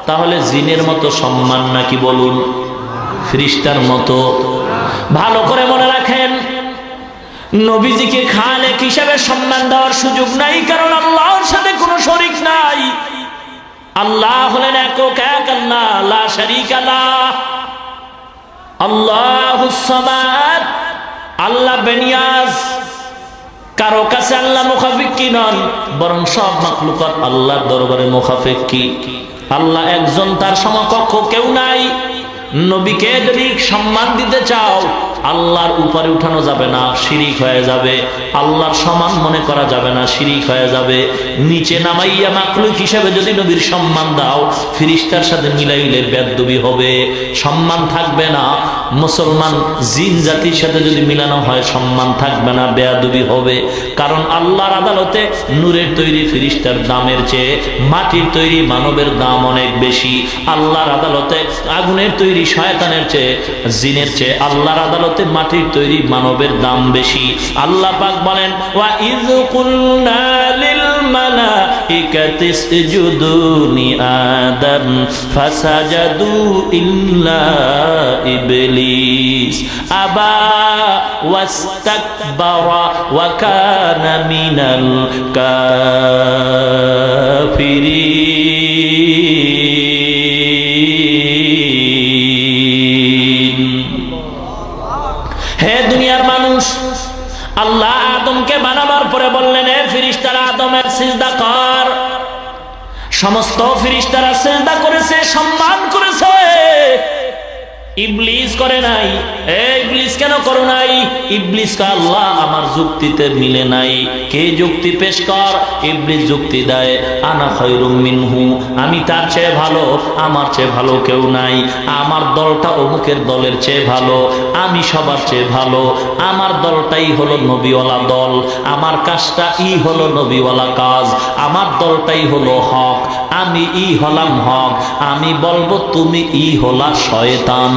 তাহলে জিনের মতো সম্মান নাকি বলুন ফেরেশতার মতো? ভালো করে মনে রাখেন, নবীজিকে খালেক হিসাবে সম্মান দেওয়ার সুযোগ নাই, কারণ আল্লাহর সাথে কোনো শরীক নাই। আল্লাহ হলেন একক এক আল্লাহ, লা শারীকা লাহ। আল্লাহুস সামাদ, আল্লাহ বেনিয়াজ। কারো কাছে আল্লাহ মুখাফিকি নন, বরং সব মাখলুকাত আল্লাহর দরবারে মুখাফিকি। আল্লাহ একজন, তার সমকক্ষ কেউ নাই। নবীকে যদি সম্মান দিতে চাও আল্লাহর উপরে উঠানো যাবে না, শিরিক হয়ে যাবে। আল্লাহর সমান মনে করা যাবে না, শিরিক হয়ে যাবে। নিচে নামাইয়া মাখলুক হিসেবে যদি নবীর সম্মান দাও, ফেরেশতার সাথে মিলাইলে বেয়াদবি হবে, সম্মান থাকবে না। মুসলমান জিন জাতির সাথে যদি মিলানো হয়, সম্মান থাকবে না, বেয়াদবি হবে। কারণ আল্লাহর আদালতে নূরের তৈরি ফেরেশতার দামের চেয়ে মাটির তৈরি মানবের দাম অনেক বেশি। আল্লাহর আদালতে আগুনের তৈরি শয়তানের চেয়ে, জিনের চেয়ে আল্লাহর আদালতে মাটির তৈরি মানবের দাম বেশি। আল্লাহ পাক বলেন, ওয়া ইয কুলনা লিল মালাইকাতি ইসজুদু লি আদম ফাসাজাদু ইল্লা ইবলিস আবা ওয়াস্তাকবারা ওয়া কানা মিনাল কাফিরিন। হে দুনিয়ার মানুষ, আল্লাহ আদমকে বানাবার পরে বললেন, হে ফেরেশতারা আদমের সিজদা কর। সমস্ত ফেরেশতারা সিজদা করেছে, সম্মান করেছে। ইবলিস করে নাই। ইবলিস কেন করো নাই? ইবলিস কে আল্লাহ আমার যুক্তিতে মিলে নাই। কে যুক্তি পেশ কর? ইবলিস যুক্তি দেয়, আনা খায়রুম মিনহু, আমি তার চেয়ে ভালো, আমার চেয়ে ভালো কেউ নাই। আমার দলটা অমুকের দলের চেয়ে ভালো, আমি সবার চেয়ে ভালো। আমার দলটাই হলো নবীওয়ালা দল, আমার কাজটা হলো নবীওয়ালা কাজ। আমার দলটাই হলো হক, আমি হলাম হক। আমি বলবো তুমি হলা শয়তান।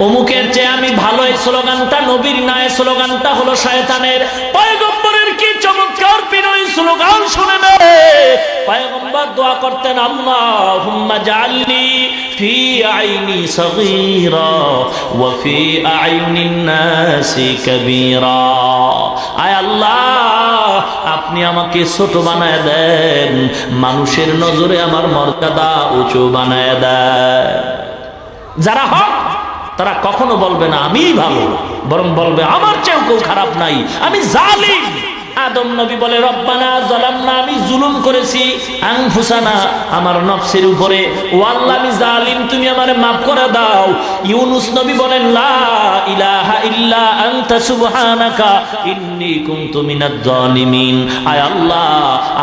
অমুকের চেয়ে আমি ভালো, এই স্লোগানটা নবীর না, এই স্লোগানটা হলো শয়তানের। পয়গম্বরের কি চমৎকার বিনয়ী স্লোগান শুনে নে। পয়গম্বর দোয়া করতেন, আল্লাহুম্মা জাআলনি ফি আইনি সগীরা ওয়া ফি আইনিন নাসি কাবীরা। আয় আল্লাহ, আপনি আমাকে ছোট বানায় দেন, মানুষের নজরে আমার মর্যাদা উঁচু বানায় দেন। যারা হক তারা কখনো বলবে না আমি ভালো, বরং বলবে আমার চেয়েও কেউ খারাপ নাই, আমি জালিম। আদম নবী বলে, রব্বানা যালামনা, আমি জুলুম করেছি, আনফুসানা, আমার নফসের উপরে। ও আল্লাহ, আমি জালিম, তুমি আমারে maaf করে দাও। ইউনূস নবী বলেন, লা ইলাহা ইল্লা আনতা সুবহানাকা ইন্নী কুনতু মিনাজ জালিমিন। আয় আল্লাহ,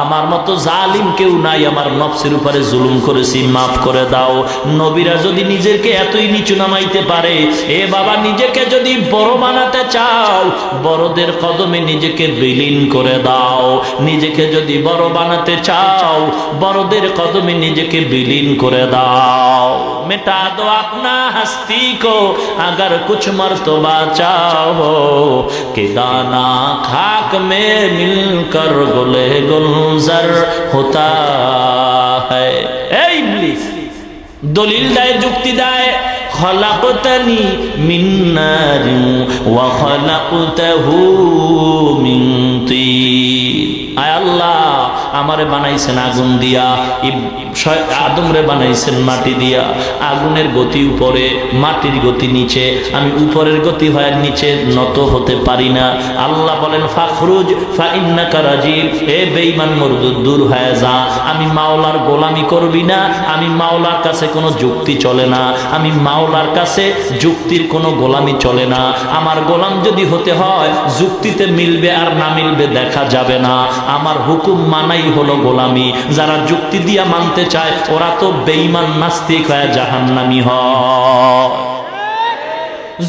আমার মতো জালিম কেউ নাই, আমার নফসের উপরে জুলুম করেছি, maaf করে দাও। নবীরা যদি নিজেকে এতই নিচু নামাইতে পারে, এ বাবা, নিজেকে যদি বড় বানাতে চাও, বড়দের কদমে নিজেকে বিলীন করে দাও। নিজেকে যদি বড় বানাতে চাও, বড়দের কদমে নিজেকে বিলীন করে দাও। মিটা দো আপনা হস্তি কো अगर कुछ मर्तबा चाहो कि दाना खाक में मिलकर गुले गुलजार होता है। ए इब्लिस दलील दाए, जुक्ति दाए, खलकतनी मिन नारिन व खलकतहु मिन तीन। आय अल्लाह, আমারে বানাইছেন আগুন দিয়া, আদমরে বানাইছেন মাটি দিয়া। আগুনের গতি উপরে, মাটির গতি নিচে, আমি উপরের গতি হয় নিচে নত হতে পারি না। আল্লাহ বলেন, ফাখরুজ ফা ইন্নাকা রাজিম, এ বেঈমান মরদুদ, দূর হয়ে যা। আমি মাওলার গোলামি করবি না, আমি মাওলার কাছে কোনো যুক্তি চলে না, আমি মাওলার কাছে যুক্তির কোনো গোলামি চলে না। আমার গোলাম যদি হতে হয়, যুক্তিতে মিলবে আর না মিলবে দেখা যাবে না। আমার হুকুম মানাই হলো গোলামি। যারা যুক্তি দিয়া মানতে চায়, ওরা তো বেঈমান নাস্তিক হয়ে জাহান্নামী হয়।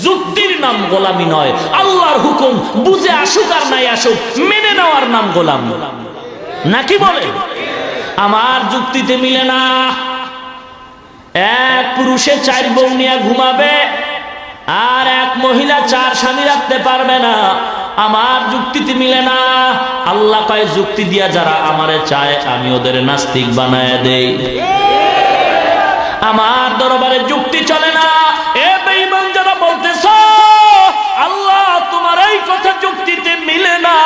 যুক্তির নাম গোলামি নয়, আল্লাহর হুকুম বুঝে আসুক আর নাই আসুক, মেনে নেওয়ার নাম গোলামি, নাকি বলে? আমার যুক্তিতে মিলে না। এক পুরুষে 4 বউ নিয়ে ঘুমাবে, আর এক মহিলা 4 স্বামী রাখতে পারবে না। আমার যুক্তিতে মিলে না। আল্লাহ কয়, যুক্তি দিয়া যারা আমারে চায়, আমি ওদের নাস্তিক বানায় দেই। আমার দরবারে যুক্তি চলে না। এ বেঈমান যারা বলতেছ আল্লাহ তোমার এই কথা যুক্তিতে মিলে না,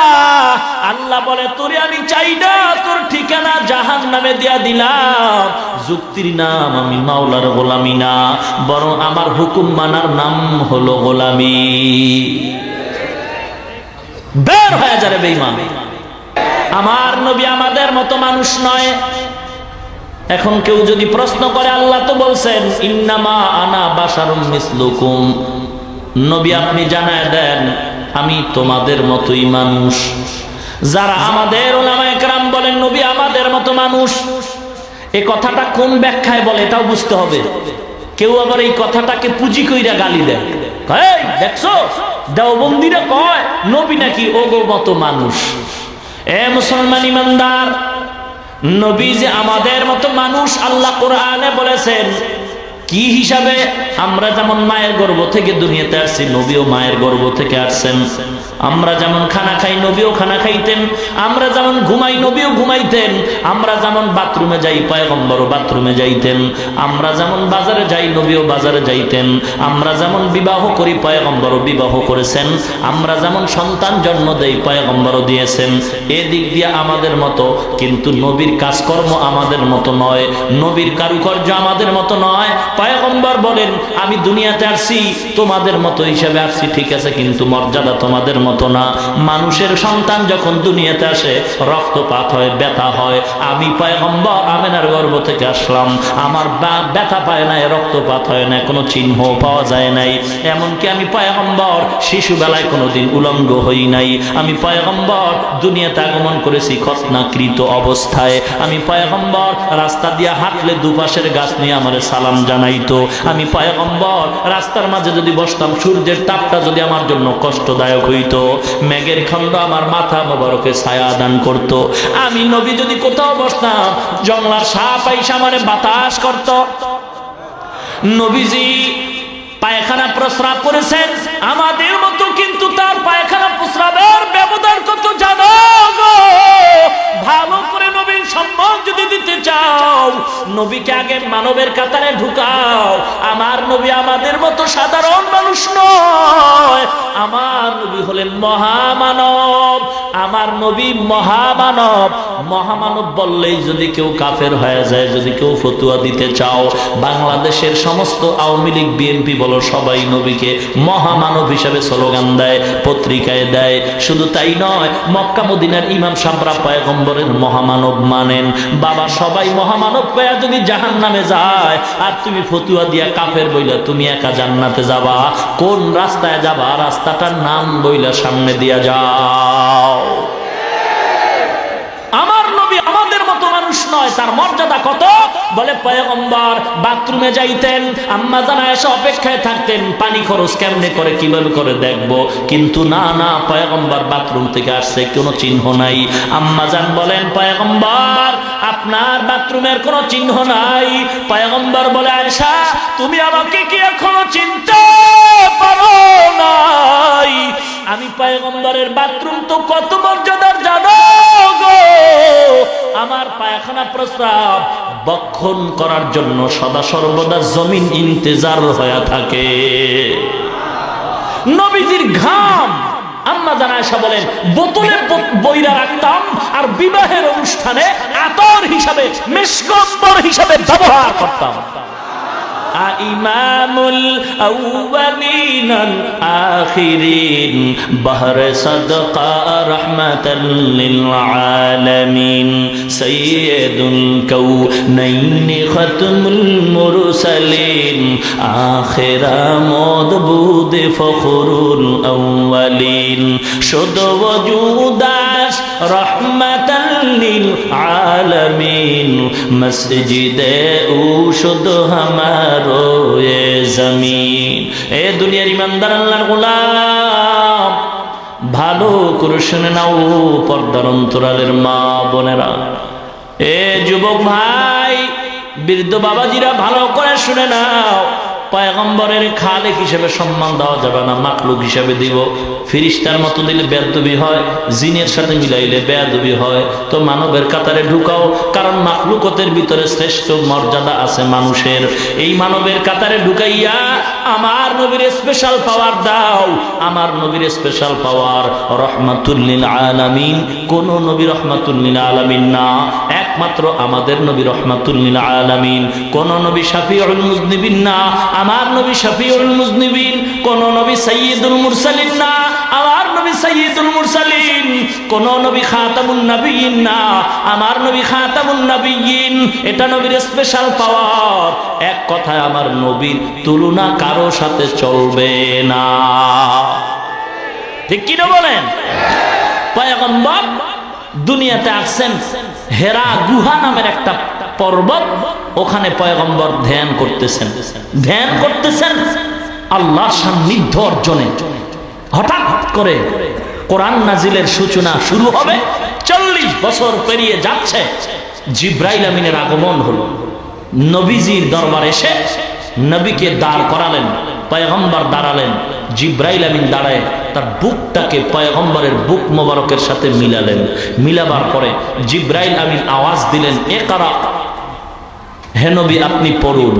আল্লাহ বলে, তোরে আমি চাই না, তোর ঠিকানা জাহান্নামে দিয়া দিলাম। যুক্তির নাম আমি মাওলার গোলামি না, বরং আমার হুকুম মানার নাম হলো গোলামি। বের হয়ে যাবে বেঈমান। আমার নবী আমাদের মতো মানুষ নয়। এখন কেউ যদি প্রশ্ন করে, আল্লাহ তো বলছেন ইন্নামা আনা বাশারুম মিসলুকুম, নবী আপনি জানায় দেন আমি তোমাদের মতোই মানুষ। যারা আমাদের উলামায়ে কেরাম বলেন নবী আমাদের মতো মানুষ, এই কথাটা কোন ব্যাখ্যায় বলে এটাও বুঝতে হবে। কেউ আবার এই কথাটাকে পুঁজি কইরা গালি দেয়, এই দেখছো দেওবন্দিরা কয় নবী নাকি ওগো মতো মানুষ। এ মুসলমান ইমানদার, নবী যে আমাদের মতো মানুষ আল্লাহ কোরআনে বলেছেন। কি হিসাবে? আমরা যেমন মায়ের গর্ভ থেকে দুনিয়াতে আসছি, নবীও মায়ের গর্ভ থেকে আসছেন। আমরা যেমন খানা খাই, নবীও খানা খাইতেন। আমরা যেমন ঘুমাই, নবীও ঘুমাইতেন। আমরা যেমন বাথরুমে যাই, পয়গম্বরও বাথরুমে যাইতেন। আমরা যেমন বাজারে যাই, নবীও বাজারে যাইতেন। আমরা যেমন বিবাহ করি, পয়গম্বরও বিবাহ করেছেন। আমরা যেমন সন্তান জন্ম দেই, পয়গম্বরও দিয়েছেন। এদিক দিয়ে আমাদের মতো, কিন্তু নবীর কাজকর্ম আমাদের মতো নয়, নবীর কারুকার্য আমাদের মতো নয়। পয়গম্বর বলেন আমি দুনিয়াতে আসছি তোমাদের মতো হিসেবে আসছি, ঠিক আছে, কিন্তু মর্যাদা তোমাদের মতো না। মানুষের সন্তান যখন দুনিয়াতে আসে রক্তপাত হয়, ব্যথা হয়। আমি পয়গম্বর আমেনার গর্ভ থেকে আসলাম, আমার ব্যথা পায় না, রক্তপাত হয় না, কোনো চিহ্ন পাওয়া যায় নাই। এমনকি আমি পয়গম্বর শিশুবেলায় কোনোদিন উলঙ্গ হই নাই। আমি পয়গম্বর দুনিয়াতে আগমন করেছি খতনাকৃত অবস্থায়। আমি পয়গম্বর রাস্তা দিয়ে হাঁটলে দুপাশের গাছ নিয়ে আমার সালাম জানাইতো। আমি পয়গম্বর রাস্তার মাঝে যদি বসতাম, সূর্যের তাপটা যদি আমার জন্য কষ্টদায়ক হইতো, মেঘের খণ্ড আমার মাথা মোবারকে ছায়া দান করত। আমি নবী যদি কোথাও বসতাম, জংলার সাপ আইসা আমারে বাতাস করত। নবীজি পায়খানা প্রস্রাব করেছেন আমাদের মতো, কিন্তু তার পায়খানা প্রস্রাবের ব্যবধান কত জানো গো? ভালো করে নবীর সম্মান যদি দিতে চাও, নবীকে আগে মানবের কাতারে ঢুকাও। আমার নবী আমাদের মতো সাধারণ মানুষ নয়, আমার নবী হলেন মহামানব। আমার নবী মহামানব। মহামানব বললেই যদি কেউ কাফের হয়ে যায়, যদি কেউ ফতুয়া দিতে চাও, বাংলাদেশের সমস্ত আওয়ামী লীগ, বিএনপি বলো, সবাই নবীকে মহামানব হিসাবে স্লোগান দেয়, পত্রিকায় দেয়। শুধু তাই নয়, মক্কা মদিনার ইমাম সাহেবরা পয়গম্বরের মহামানব মানেন। বাবা সবাই মহামানব পেয়ে যদি জাহান্নামে যায়, আর তুমি ফতুয়া দিয়া কাফের বইলা তুমি একা জান্নাতে যাবা, কোন রাস্তায় যাবা? রাস্তাটার নাম বইলা সামনে দিয়া যাও। আমার নবী আমাদের মতো মানুষ নয়, তার মর্যাদা কত? বলে পয়গম্বর বাথরুমে যাইতেন, আম্মা জান আয়েশা অপেক্ষায় থাকতেন, পানি খরচ কেমনে করে, কিভাবে করে দেখবো। কিন্তু না না, পয়গম্বর বাথরুম থেকে আসছে, কোনো চিহ্ন নাই। আম্মা জান বলেন পয়গম্বর আপনার বাথরুমের কোনো চিহ্ন নাই। পয়গম্বর বলে আয়েশা তুমি আমাকে কি এখনো চিনতে পারো নাই? আমি পয়গম্বরের বাথরুম তো কত মর্যাদার জানো গো? আমার পায়খানা প্রস্রাব বক্ষণ করার জন্য সদা সর্বদা জমিন ইন্তেজার হয়ে থাকে। নবীজির ঘাম আম্মা জান আয়েশা বলেন বোতলে বইরা রাখতাম, আর বিবাহের অনুষ্ঠানে আতর হিসাবে, মিশকম্বর হিসাবে ব্যবহার করতাম। ইমামুল আউয়ালিনাল আখিরিন বাহরে সাদকা রাহমাতাল লিল আলামিন সাইয়্যিদুল কাউনাইনি খাতমুল মুরসালিন আখিরা মদবুদে ফখরুল আউয়ালিন শুদ ওজুদাস রাহমাতাল লিল আলামিন মসজিদে উশুদ হামার জমিন। এ দুনিয়ার ইমানদার আল্লাহর গোলাম, ভালো করে শুনে নাও পর্দার অন্তরালের মা বোনেরা, এ যুবক ভাই, বৃদ্ধ বাবাজিরা ভালো করে শুনে নাও। পয়গম্বরের খালেক হিসেবে সম্মান দেওয়া যাবে না, মাখলুক হিসেবে দিব। ফিরিস্তার মতো দিলে বেয়াদবি হয়, জিনের সাথে মিলাইলে বেয়াদবি হয়। তো মানবের কাতারে ঢুকাও, কারণ মাখলুকতের ভিতরে শ্রেষ্ঠ মর্যাদা আছে মানুষের। এই মানবের কাতারে ঢুকাইয়া আমার নবীর স্পেশাল পাওয়ার দাও। আমার নবীর স্পেশাল পাওয়ার রহমাতুল লিল আলামিন। কোন নবী রহমাতুল লিল আলামিন না, একমাত্র আমাদের নবী রহমাতুল লিল আলামিন। কোন নবী শাফিউল মুজনিবিন না, আমার নবী শাফিউল মুজনিবিন। কোন নবী সাইয়্যিদুল মুরসালিন না, আমার নবী নবী সাইয়্যিদুল মুরসালিন, কোন নবী খাতামুন নবিয়্যিন না, আমার নবী খাতামুন নবিয়্যিন। এটা নবীর স্পেশাল পাওয়ার। এক কথায় আমার নবীর তুলনা কারো সাথে চলবে না। ঠিক কি না বলেন? পয়গম্বর দুনিয়াতে আসছেন, হেরা গুহা নামের একটা পর্বত, ওখানে পয়গম্বর ধ্যান করতেছেন আল্লাহর সান্নিধ্য অর্জনে। হঠাৎ করে কোরআন নাজিলের সূচনা শুরু হবে। 40 বছর পেরিয়ে যাচ্ছে, জিব্রাইল আমিনের আগমন হলো। নবীজির দরবারে এসে নবীকে দাঁড় করালেন, পয়গম্বর দাঁড়ালেন। জিব্রাইল আমিন দাঁড়ায় তার বুকটাকে পয়গম্বরের বুক মোবারকের সাথে মিলালেন। মিলাবার পরে জিব্রাইল আমিন আওয়াজ দিলেন, ইকরা, হে নবী আপনি পড়ুন।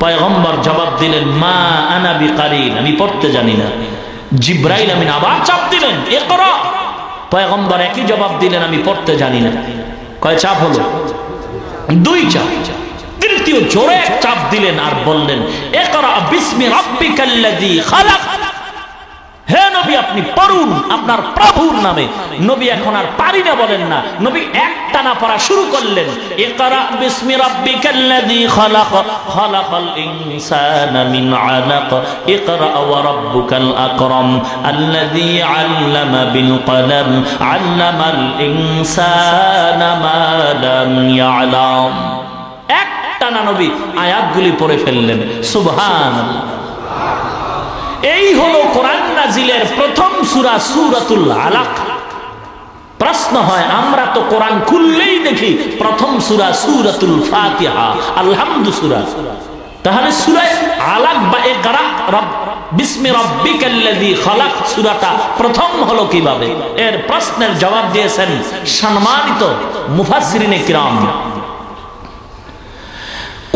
পয়গম্বর জবাব দিলেন, মা আনা বিকারিন, আমি পড়তে জানি না। জিব্রাইল আমিন আবার চাপ দিলেন, ইকরা। পয়গম্বর একই জবাব দিলেন, আমি পড়তে জানি না। কয় চাপ হলো? 2 চাপ। তৃতীয় জোরে চাপ দিলেন আর বললেন, ইকরা বিসমি রাব্বিকাল্লাযী খালাক, হে নবী আপনি পড়ুন আপনার প্রভুর নামে। নবী এখন আর পারি না বলেন না, নবী একটানা পড়া শুরু করলেন, ইকরা বিসমি রাব্বিকাল্লাযী খালাক, খালাকাল ইনসানা মিন আলাক, ইকরা ওয়া রাব্বুকাল আকরাম, আল্লাযী আল্লামা বিল কলম, আল্লামাল ইনসানা মা লাম ইয়ালাম। একটানা নবী আয়াতগুলি পড়ে ফেললেন। সুবহানাল্লাহ। এই হলো কোরআন নাজিলের প্রথম সূরা, সূরাতুল আলাক। প্রশ্ন হয়, আমরা তো কোরআন খুললেই দেখি প্রথম সূরা সূরাতুল ফাতিহা, আলহামদু সূরা। তাহলে সূরা আলাক বা ইকরা বিসমি রাব্বিকাল্লাযী খালাক সূরাটা প্রথম হলো কিভাবে? এর প্রশ্নের জবাব দিয়েছেন সম্মানিত মুফাসসিরিনে কিরাম।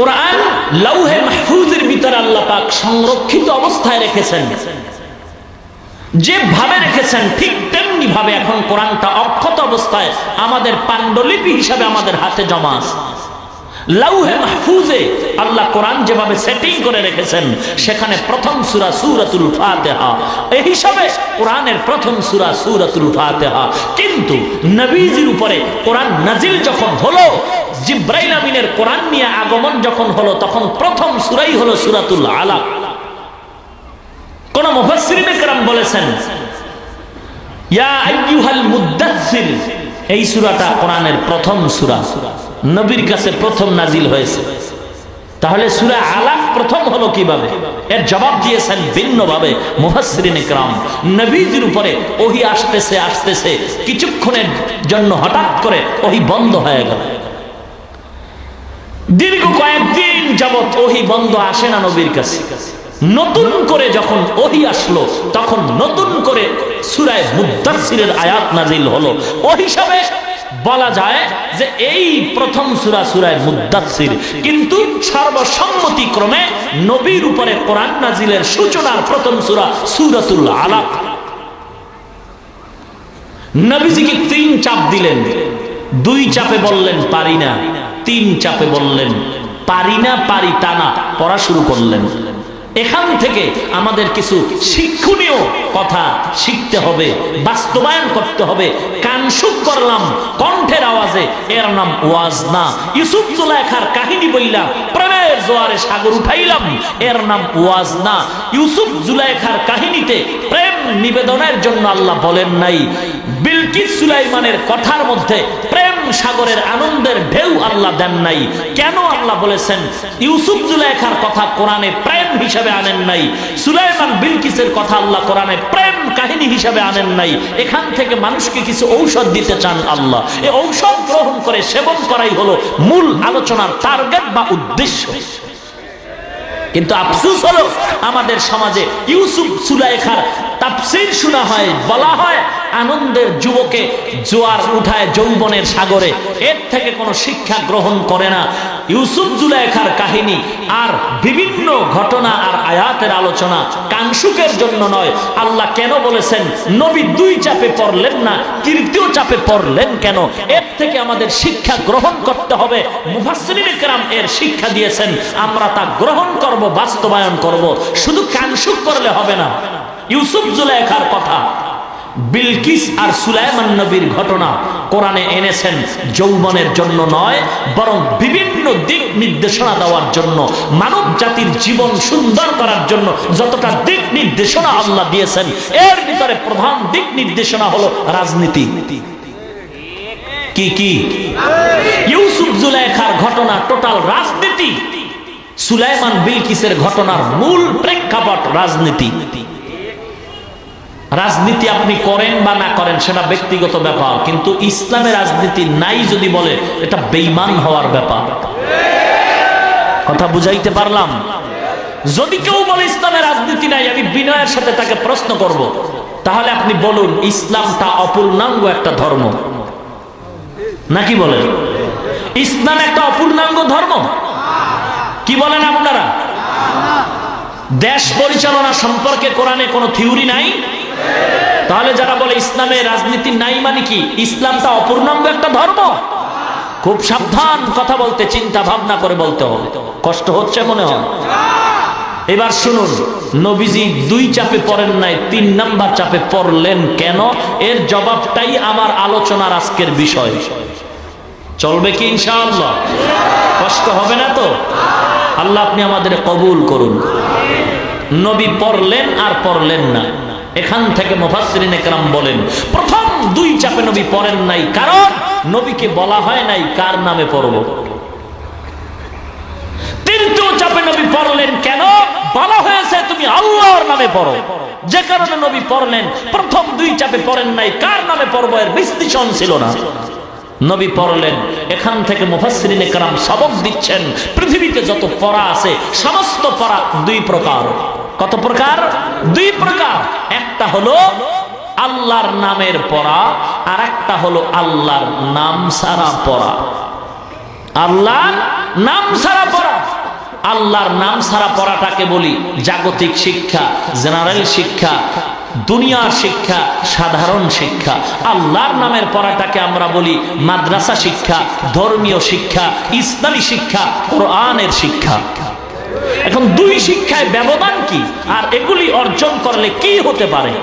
কোরআন লাউহে মাহফুজের ভিতরে আল্লাহ পাক সংরক্ষিত অবস্থায় রেখেছেন। যেভাবে রেখেছেন ঠিক তেমনি ভাবে এখন কোরআনটা অক্ষত অবস্থায় আমাদের পাণ্ডুলিপি হিসাবে আমাদের হাতে জমা আছে। লাউহে মাহফুজে আল্লাহ কোরআন যেভাবে সেটিং করে রেখেছেন, সেখানে প্রথম সূরা সূরাতুল ফাতিহা, এই হিসাবে কোরআনের প্রথম সূরা সূরাতুল ফাতিহা। কিন্তু নবীজির উপরে কোরআন নাজিল যখন হলো, জিব্রাইল আমিনের কোরআন নিয়ে আগমন যখন হলো, তখন প্রথম সূরাই হলো সূরাতুল আলাক। কোন মুফাসসিরিনে কেরাম বলেছেন, ইয়া আইয়ুহাল মুদ্দাসসির, এই সূরাটা কোরআনের প্রথম সূরা, নবীর কাছে প্রথম নাজিল হয়েছে। তাহলে সূরা আলাক প্রথম হলো কিভাবে? এর জবাব দিয়েছেন ভিন্নভাবে মুফাসসিরিনে কেরাম। নবীজির উপরে ওহী আসতেছে, কিছুক্ষণের জন্য হঠাৎ করে ওহী বন্ধ হয়ে গেল। দীর্ঘ কয়েকদিন যাবত ওহী বন্ধ আসে না নবীর কাছে। নতুন করে যখন ওহী আসলো, তখন নতুন করে সূরা মুদ্দাসসিরের আয়াত নাজিল হলো। ওই হিসাবে বলা যায় যে এই প্রথম সূরা সূরা মুদ্দাসসির। কিন্তু সর্বসম্মতিক্রমে নবীর উপরে কোরআন নাজিলের সূচনার প্রথম সূরা সূরাতুল আলাক। নবীজিকে 3 চাপ দিলেন। 2 চাপে বললেন পারি না, 3 চাপে বললেন পারি না, পারি তা না, পড়া শুরু করলেন। এখান থেকে আমাদের কিছু শিক্ষণীয় কথা শিখতে হবে, বাস্তবায়ন করতে হবে। কানসুক করলাম কণ্ঠের আওয়াজে, এর নাম ওয়াজ না। ইউসুফ জুলাইখার কাহিনী বললাম, প্রেমের জোয়ারে সাগর উঠাইলাম, এর নাম ওয়াজ না। ইউসুফ জুলাইখার কাহিনীতে প্রেম নিবেদনের জন্য আল্লাহ বলেন নাই। বিলকিস সুলাইমানের কথার মধ্যে প্রেম সাগরের আনন্দের ঢেউ আল্লাহ দেন নাই। কেন আল্লাহ বলেছেন ইউসুফ জুলাইখার কথা কোরআনে প্রেম হিসাবে আনেন নাই? সুলাইমান বিলকিসের কথা আল্লাহ কোরআনে প্রেম কাহিনী হিসাবে আনেন নাই। এখান থেকে মানুষকে কিছু ঔষধ দিতে চান আল্লাহ। এই ঔষধ গ্রহণ করে সেবন করাই হলো মূল আলোচনার টার্গেট বা উদ্দেশ্য। কিন্তু আফসোস হলো আমাদের সমাজে ইউসুফ জুলাইখার তাফসীর শোনা হয়, বলা হয় আনন্দের যুবকে জোয়ার উঠায় যৌবনের সাগরে, এর থেকে কোনো শিক্ষা গ্রহণ করে না। ইউসুফ জুলাইখার কাহিনী আর বিভিন্ন ঘটনা আর আয়াতের আলোচনা কানসুকের জন্য নয়। আল্লাহ কেন বলেছেন নবী 2 চাপে পড়লেন না, 3য় চাপে পড়লেন কেন? এর থেকে আমাদের শিক্ষা গ্রহণ করতে হবে। মুফাসসিরিনে কেরাম এর শিক্ষা দিয়েছেন, আমরা তা গ্রহণ করব, বাস্তবায়ন করব। শুধু কানসুক করলে হবে না। ইউসুফ জুলাইখার কথা বিলকিস আর সুলাইমান নবীর ঘটনা কোরআনে এনেছেন যৌবনের জন্য নয়, বরং বিভিন্ন দিক নির্দেশনা দেওয়ার জন্য, মানব জাতির জীবন সুন্দর করার জন্য যতটা দিক নির্দেশনা আল্লাহ দিয়েছেন, এর ভিতরে প্রধান দিক নির্দেশনা হলো রাজনীতি। কি কি? ইউসুফ জুলাইখার ঘটনা টোটাল রাজনীতি, সুলাইমান বিলকিসের ঘটনার মূল প্রেক্ষাপট রাজনীতি। রাজনীতি আপনি করেন বা না করেন সেটা ব্যক্তিগত ব্যাপার, কিন্তু ইসলামে রাজনীতি নাই যদি বলে এটা বেঈমান হওয়ার ব্যাপার। কথা বুঝাইতে পারলাম? যদি কেউ বলে ইসলামে রাজনীতি নাই, আমি বিনয়ের সাথে তাকে প্রশ্ন করব, তাহলে আপনি বলুন ইসলামটা অপূর্ণাঙ্গ একটা ধর্ম নাকি? বলেন ইসলাম একটা অপূর্ণাঙ্গ ধর্ম? কি বলেন আপনারা? দেশ পরিচালনা সম্পর্কে কোরআনে কোনো থিওরি নাই? তাহলে যারা বলে ইসলামে রাজনীতি নাই মানে কি? ইসলামটা অপূর্ণাঙ্গ একটা ধর্ম? খুব সাবধান কথা বলতে, চিন্তা ভাবনা করে বলতে হবে। কষ্ট হচ্ছে মনে হয়? এবার শুনুন, নবীজি 2 চাপে পড়েন নাই, 3 নাম্বার চাপে পড়লেন কেন? এর জবাবটাই আমার আলোচনার আজকের বিষয়। চলবে কি ইনশাআল্লাহ? কষ্ট হবে না তো? আল্লাহ আপনি আমাদের কবুল করুন। নবী পড়লেন আর পড়লেন না, এখান থেকে মুফাসসিরিনে কেরাম বলেন প্রথম 2 চাপে নবী পড়েন নাই, কারণ নবীকে বলা হয় নাই কার নামে পড়ব। 3য় চাপে নবী পড়লেন কেন? বলা হয়েছে তুমি আল্লাহর নামে পড়ো, যে কারণে নবী পড়লেন। প্রথম 2 চাপে পড়েন নাই, কার নামে পড়ব এর বিশ্লেষণ ছিল না, নবী পড়লেন। এখান থেকে মুফাসসিরিনে কেরাম সবক দিচ্ছেন পৃথিবীতে যত পড়া আছে সমস্ত পড়া 2 প্রকার। কত প্রকার? 2 প্রকার। একটা হলো আল্লাহর নামের পড়া, আর একটা হলো আল্লাহর নাম ছাড়া পড়া। আল্লাহর নাম ছাড়া পড়া। আল্লাহর নাম ছাড়া পড়াটাকে বলি জাগতিক শিক্ষা, জেনারেল শিক্ষা, দুনিয়ার শিক্ষা, সাধারণ শিক্ষা। আল্লাহর নামের পড়াটাকে আমরা বলি মাদ্রাসা শিক্ষা, ধর্মীয় শিক্ষা, ইসলামী শিক্ষা, কোরআনের শিক্ষা। এখন 2 শিক্ষায় ব্যবধান কি, আর এগুলি অর্জন করলে কি হতে পারে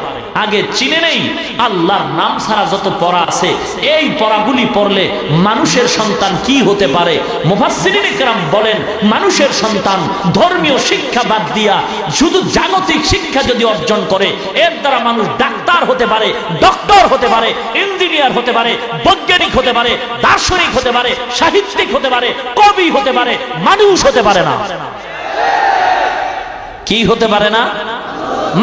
আগে চিনে নেই। আল্লাহর নাম ছাড়া যত পড়া আছে, এই পড়াগুলি পড়লে মানুষের সন্তান কি হতে পারে? মুফাসসিরিনে কেরাম বলেন মানুষের সন্তান ধর্মীয় শিক্ষা বাদ দিয়া শুধু জাগতিক শিক্ষা যদি অর্জন করে, এর দ্বারা মানুষ ডাক্তার হতে পারে, ডক্টর হতে পারে, ইঞ্জিনিয়ার হতে পারে, বৈজ্ঞানিক হতে পারে, দার্শনিক হতে পারে, সাহিত্যিক হতে পারে, কবি হতে পারে, মানুষ হতে পারে না। কি হতে পারে না?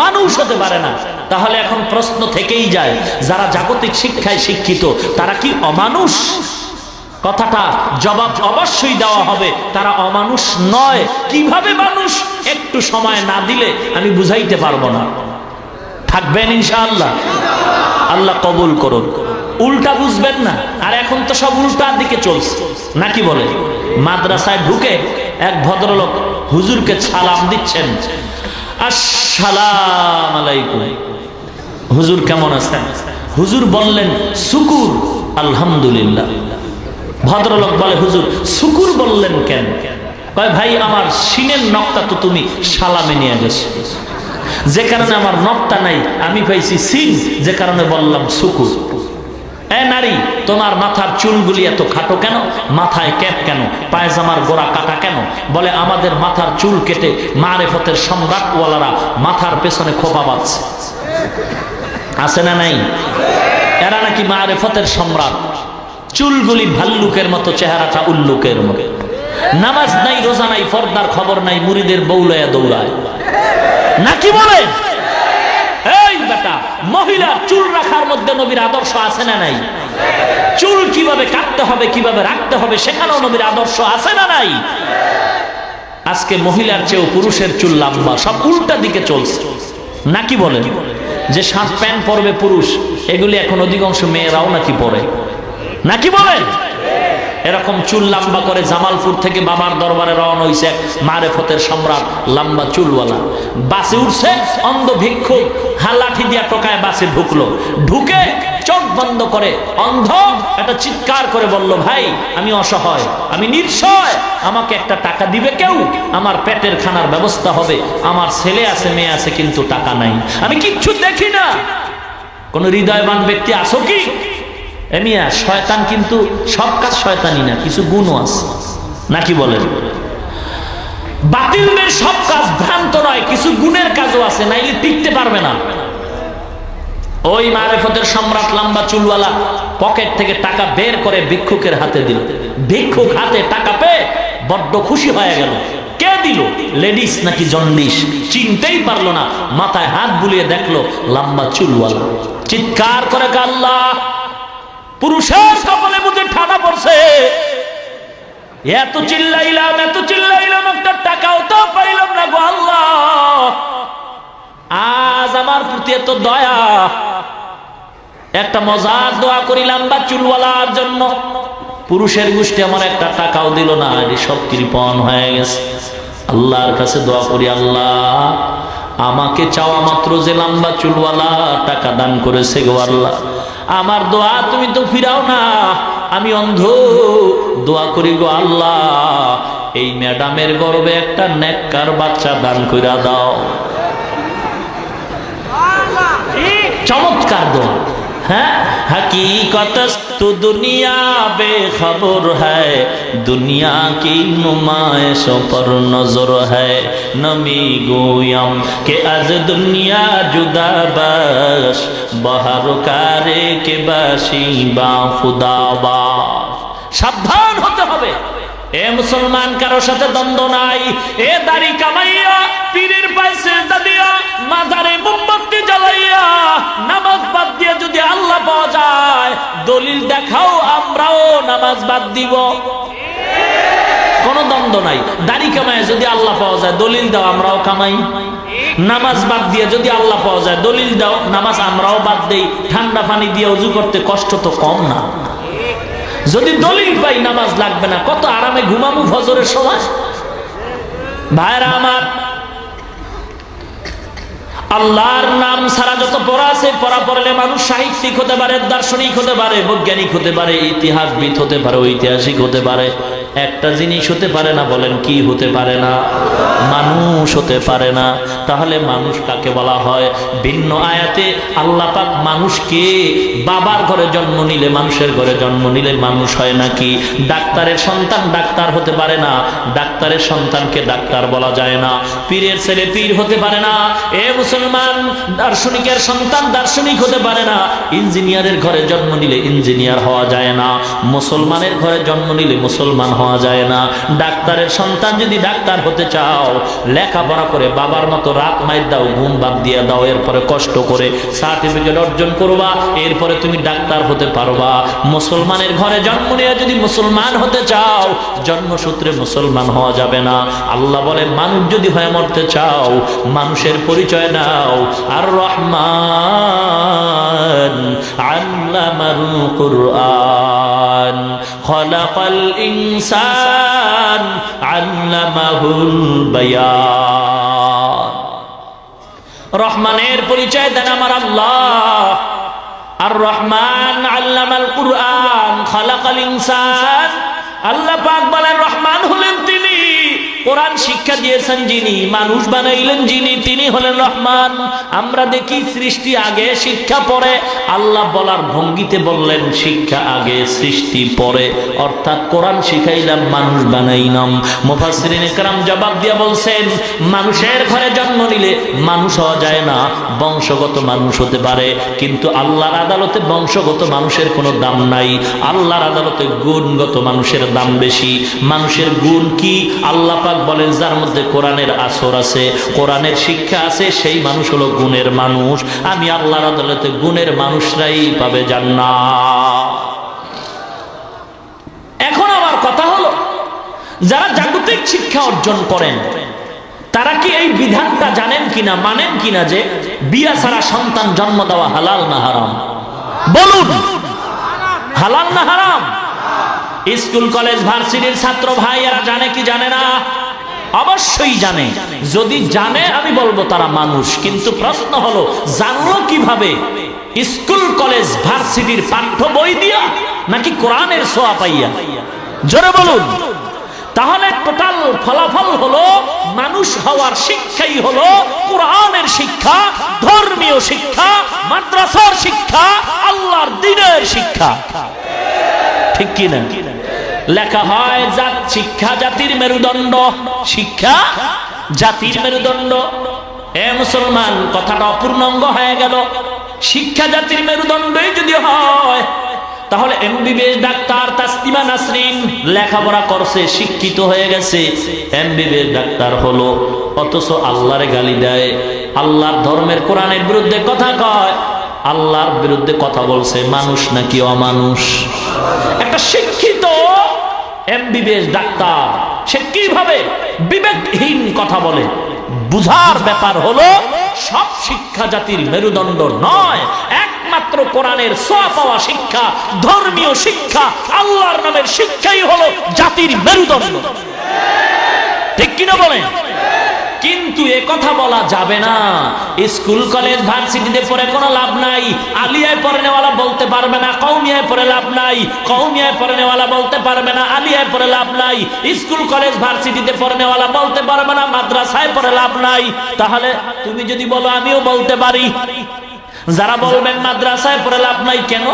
মানুষ হতে পারে না। তাহলে এখন প্রশ্ন থেকেই যায়, যারা জাগতিক শিক্ষায় শিক্ষিত তারা কি অমানুষ? কথাটা জবাব অবশ্যই দেওয়া হবে, তারা অমানুষ নয়। কিভাবে মানুষ? একটু সময় না দিলে আমি বুঝাইতে পারবো না। থাকবেন ইনশাআল্লাহ? আল্লাহ কবুল করুন। উল্টা বুঝবেন না। আর এখন তো সব উল্টার দিকে চলছে নাকি বলে? মাদ্রাসায় ঢুকে এক ভদ্রলোক হুজুরকে সালাম দিচ্ছেন, আসসালামু আলাইকুম, হুজুর কেমন আছেন? হুজুর বললেন শুকুর, আলহামদুলিল্লাহ। ভদ্রলোক বলে হুজুর শুকুর বললেন কেন? কয় ভাই আমার সিনের নখটা তো তুমি সালামে নিয়ে গেছো, যে কারণে আমার নখটা নাই, আমি পাইছি সিন, যে কারণে বললাম শুকুর। এ নারী, তোমার মাথার চুলগুলি এত খাটো কেন? মাথায় ক্যাপ কেন? পায়জামার গোড়া কাটা কেন? বলে আমাদের মাথার চুল কেটে মারেফতের সম্রাটওয়ালারা মাথার পেছনে খোপা বাঁধছে। আছে না নাই? এরা নাকি মারেফতের সম্রাট। চুলগুলি ভাল্লুকের মতো, চেহারাটা উল্লুকের মতো। নামাজ নাই, রোজা নাই, পর্দার খবর নাই, মুরিদের বউলায়া দৌড়ায় নাকি বলে? এই বেটা, মহিলা চুল রাখার মধ্যে নবীর আদর্শ আছে না নাই? চুল কিভাবে কাটতে হবে, কিভাবে রাখতে হবে, সেখানেও নবীর আদর্শ আছে না নাই? আজকে মহিলার চেয়েও পুরুষের চুল লম্বা, সব উল্টা দিকে চলছে নাকি বলেন? যে শার্ট প্যান্ট পরবে পুরুষ, এগুলি এখন অধিকাংশ মেয়েরাও নাকি পরে নাকি বলেন? এরকম চুল লম্বা করে জামালপুর থেকে বাবার দরবারে রওনা হইছে মারেফতের সম্রাট, লম্বা চুলওয়ালা। বাসে উঠছে, অন্ধ ভিক্ষুক লাঠি দিয়া টোকায় বাসে ঢুকলো। ঢুকে চোখ বন্ধ করে অন্ধ একটা চিৎকার করে বলল, ভাই আমি অসহায়, আমি নিঃসহায়, আমাকে একটা টাকা দিবে কেউ? আমার পেটের খানার ব্যবস্থা হবে, আমার ছেলে আছে, মেয়ে আছে, কিন্তু টাকা নাই, আমি কিচ্ছু দেখি না। কোন হৃদয়বান ব্যক্তি আছো কি? এমিয়া শয়তান কিন্তু সব কাজ শয়তানি না, কিছু গুণও আছে নাকি বলেন? বাতিলদের সব কাজ ভ্রান্ত নয়, কিছু গুণের কাজও আছে, নাইলে টিকতে পারবে না। ওই মারেফতের সম্রাট লম্বা চুলওয়ালা পকেট থেকে টাকা বের করে ভিক্ষুকের হাতে দিল। ভিক্ষুক হাতে টাকা পেয়ে বড্ড খুশি হয়ে গেল। কে দিল? লেডিস নাকি জন্ডিস চিনতেই পারলো না। মাথায় হাত বুলিয়ে দেখলো লম্বা চুলওয়ালা। চিৎকার করে আল্লাহ, পুরুষের কপালে বুঝে ঠাডা পড়ছে। এত চিল্লাইলাম একটা টাকাও তো পাইলাম না গো আল্লাহ, আজ আমার প্রতি এত দয়া। একটা মজার দোয়া করিলাম বা চুলওয়ালার জন্য, পুরুষের গোষ্ঠী আমার একটা টাকাও দিল না, সব কৃপণ হয়ে গেছে। আল্লাহর কাছে দোয়া করি, আল্লাহ আমাকে চাওয়া মাত্র যে লম্বা চুলওয়ালা টাকা দান করেছে গো আল্লাহ, আমার দোয়া তুমি তো ফিরাও না, আমি অন্ধ। দোয়া করি গো আল্লাহ, এই ম্যাডামের গর্ভে একটা নেককার বাচ্চা দান কইরা দাও। চমৎকার দোয়া। হ্যাঁ, हकीकत तो दुनिया बेखबर है, दुनिया की नुमाइशों पर नजर है, नमी गोयम के आज दुनिया जुदा बस, बहर कारे के बाशी बा खुदाबा। সাবধান হতে হবে। এ মুসলমান, কারো সাথে দ্বন্দ্ব নাই। এ দাড়ি কামাইয়া, পীরের পায়ে সিজদা দিয়া, মাজারে মোমবাতি জ্বালাইয়া, নামাজ বাদ দিয়ে যদি আল্লাহ পাওয়া যায়, দলিল দেখাও, আমরাও নামাজ বাদ দিব। কোনো দ্বন্দ্ব নাই। দাড়ি কামায় যদি আল্লাহ পাওয়া যায়, দলিল দাও, আমরাও কামাই। নামাজ বাদ দিয়ে যদি আল্লাহ পাওয়া যায়, দলিল দাও, নামাজ আমরাও বাদ দেই। ঠান্ডা পানি দিয়ে ওযু করতে কষ্ট তো কম না। যদি দলিল পাই নামাজ লাগবে না, কত আরামে ঘুমাবো ফজরের সময়। ভাইরা আমার, আল্লাহর নাম ছাড়া যত পড়া আছে, পড়া পড়লে মানুষ সাহিত্যিক হতে পারে, দার্শনিক হতে পারে, বৈজ্ঞানিক হতে পারে, ইতিহাসবিদ হতে পারে, ঐতিহাসিক হতে পারে। একটা জিনিস হতে পারে না, বলেন কি হতে পারে না? মানুষ হতে পারে না। তাহলে মানুষ কাকে বলা হয়? ভিন্ন আয়াতে আল্লাহ পাক মানুষকে বাবার ঘরে জন্ম নিলে, মানুষের ঘরে জন্ম নিলে মানুষ হয় নাকি? ডাক্তারের সন্তান ডাক্তার হতে পারে না, ডাক্তারের সন্তানকে ডাক্তার বলা যায় না। পীরের ছেলে পীর হতে পারে না। এ মুসলমান, দার্শনিকের সন্তান দার্শনিক হতে পারে না। ইঞ্জিনিয়ারের ঘরে জন্ম নিলে ইঞ্জিনিয়ার হওয়া যায় না। মুসলমানের ঘরে জন্ম নিলে মুসলমান হওয়া যায় না। ডাক্তারের সন্তান যদি ডাক্তার হতে চাও, লেখাপড়া করে বাবার মতো রাত মাইর দাও, ঘুম বাদ দিয়ে দাও, এরপরে কষ্ট করে সার্টিফিকেট অর্জন করবা, এরপরে তুমি ডাক্তার হতে পারবা। মুসলমানের ঘরে জন্ম নিয়ে যদি মুসলমান হতে চাও, জন্মসূত্রে মুসলমান হওয়া যাবে না। আল্লাহ বলে, মানুষ যদি হয়ে মরতে চাও, মানুষের পরিচয় নাও। আর রহমান আল্লামাল কুরআন, খলাকাল ইনসান, আল্লামাহুল বায়ান। রহমানের পরিচয় দেন আমার আল্লাহ। আর রহমান আল্লামাল কুরআন, খলাকাল ইনসান। আল্লাহ পাক বলেন, রহমান হলেন তিনি, কোরআন শিক্ষা দিয়েছেন যিনি, মানুষ বানাইলেন যিনি, তিনি হলেন রহমান। আমরা দেখি সৃষ্টি আগে শিক্ষা পরে। আল্লাহ বলার ভঙ্গিতে বললেন, শিক্ষা আগে সৃষ্টি পরে, অর্থাৎ কোরআন শিখাইলাম, মানুষ বানাইলাম। মুফাসসিরিন ইকরাম জবাব দিয়ে বলছেন, মানুষের ঘরে জন্ম নিলে মানুষ হওয়া যায় না, বংশগত মানুষ হতে পারে, কিন্তু আল্লাহর আদালতে বংশগত মানুষের কোনো দাম নাই। আল্লাহর আদালতে গুণগত মানুষের দাম বেশি। মানুষের গুণ কি? আল্লাহ পাক বলেন, যার মধ্যে কোরআনের আসর আছে, কোরআনের শিক্ষা আছে, সেই মানুষ হলো গুণের মানুষ। আমি আল্লাহর আদালতে গুণের মানুষরাই পাবে জান্নাত। এখন আমার কথা হলো, যারা জাগতিক শিক্ষা অর্জন করেন, তারা কি এই বিধানটা জানেন কিনা, মানেন কিনা যে বিয়া ছাড়া সন্তান জন্ম দেওয়া হালাল না হারাম? বলুন, হালাল না হারাম? স্কুল কলেজ ভার্সিটির ছাত্র ভাই এরা জানে কি জানে না? অবশ্যই জানে। যদি জানে আমি বলবো তারা মানুষ। কিন্তু প্রশ্ন হলো, জানলো কিভাবে? স্কুল কলেজ ভার্সিটির পাঠ্য বই দিয়া নাকি কোরআনের ছোঁয়া পাইয়া? জোরে বলুন। তাহলে টোটাল ফলাফল হলো মানুষ হওয়ার শিক্ষাই হলো কোরআনের শিক্ষা, ধর্মীয় শিক্ষা, মাদ্রাসার শিক্ষা, আল্লাহর দ্বীনের শিক্ষা। ঠিক কি না? লেখা হয় শিক্ষা জাতির মেরুদণ্ড, শিক্ষা জাতির মেরুদণ্ড। এ মুসলমান, কথাটা অপূর্ণাঙ্গ হয়ে গেল। শিক্ষা জাতির মেরুদণ্ডই যদি হয়, তাহলে এমবিবিএস ডাক্তার তাসলিমা নাসরিন লেখাপড়া করছে, শিক্ষিত হয়ে গেছে, এমবিবিএস ডাক্তার হলো, অথচ আল্লাহরে গালি দেয়, আল্লাহর ধর্মের কোরআনের বিরুদ্ধে কথা কয়, আল্লাহর বিরুদ্ধে কথা বলছে। মানুষ নাকি অমানুষ? একটা শিক্ষিত এমবিবিএস ডাক্তার সে কিভাবে বিবেকহীন কথা বলে? বুঝার ব্যাপার হলো সব শিক্ষা জাতির মেরুদণ্ড নয়, একমাত্র কোরআনের ছোঁয়া পাওয়া শিক্ষা, ধর্মীয় শিক্ষা, আল্লাহর নামের শিক্ষাই হলো জাতির মেরুদণ্ড। ঠিক কিনা বলেন? কিন্তু এ কথা বলা যাবে না স্কুল কলেজ ভার্সিটিতে পড়ে কোনো লাভ নাই, আলিয়ায় পড়নেওয়ালা বলতে পারবে না কওমিয়ায় পড়ে লাভ নাই, কওমিয়ায় পড়নেওয়ালা বলতে পারবে না আলিয়ায় পড়ে লাভ নাই, স্কুল কলেজ ভার্সিটিতে পড়নেওয়ালা বলতে পারবে না মাদ্রাসায় পড়ে লাভ নাই। তাহলে তুমি যদি বলো আমিও বলতে পারি, যারা বলবেন মাদ্রাসায় পড়ে লাভ নাই কেন?